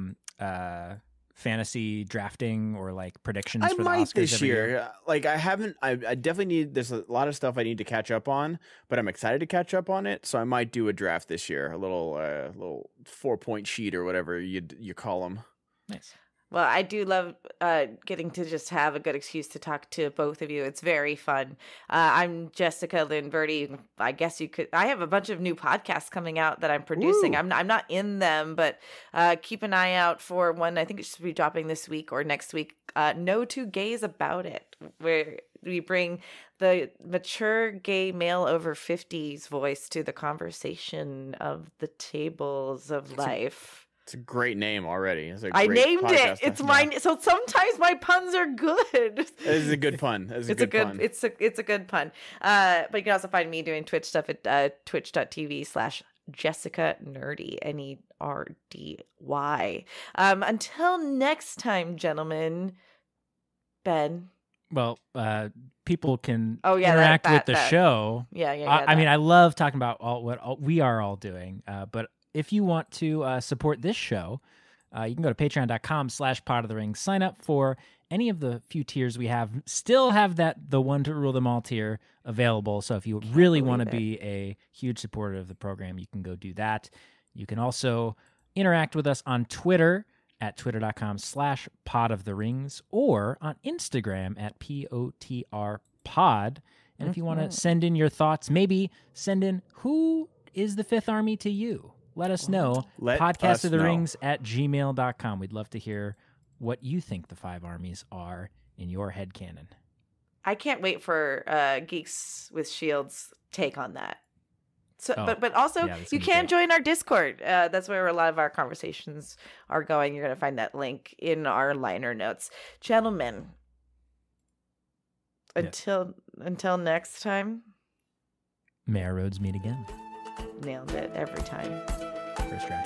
fantasy drafting or like predictions for the Oscars I might this every year. Like I haven't. I definitely need. There's a lot of stuff I need to catch up on, but I'm excited to catch up on it. So I might do a draft this year. A little 4-point sheet or whatever you call them. Nice. Well, I do love getting to just have a good excuse to talk to both of you. It's very fun. I'm Jessica, Lynn, Verdi. I guess you could. I have a bunch of new podcasts coming out that I'm producing. Woo. I'm not in them, but keep an eye out for one. I think it should be dropping this week or next week. No Two Gays About It, where we bring the mature gay male over 50s voice to the conversation of the tables of life. It's a great name already. I named it. It's mine. So sometimes my puns are good. This is a good pun. It's a good pun. It's a good pun. But you can also find me doing Twitch stuff at twitch.tv/Jessica Nerdy, NERDY. Until next time, gentlemen. Ben. Well, people can interact with the show. Yeah. I mean, I love talking about what we are all doing, but if you want to support this show, you can go to patreon.com/PodOfTheRings. Sign up for any of the few tiers we have. Still have the one to rule them all tier available. So if you really want to be a huge supporter of the program, you can go do that. You can also interact with us on Twitter at twitter.com/PodOfTheRings or on Instagram at POTRPod. And if you want to send in your thoughts, maybe send in who is the Fifth Army to you. Let us know. PodcastoftheRings@gmail.com. We'd love to hear what you think the 5 armies are in your headcanon. I can't wait for Geeks with Shields' take on that. So, but also you can join our Discord. That's where a lot of our conversations are going. You're going to find that link in our liner notes, gentlemen. Until next time. May our roads meet again. Nailed it every time. First try.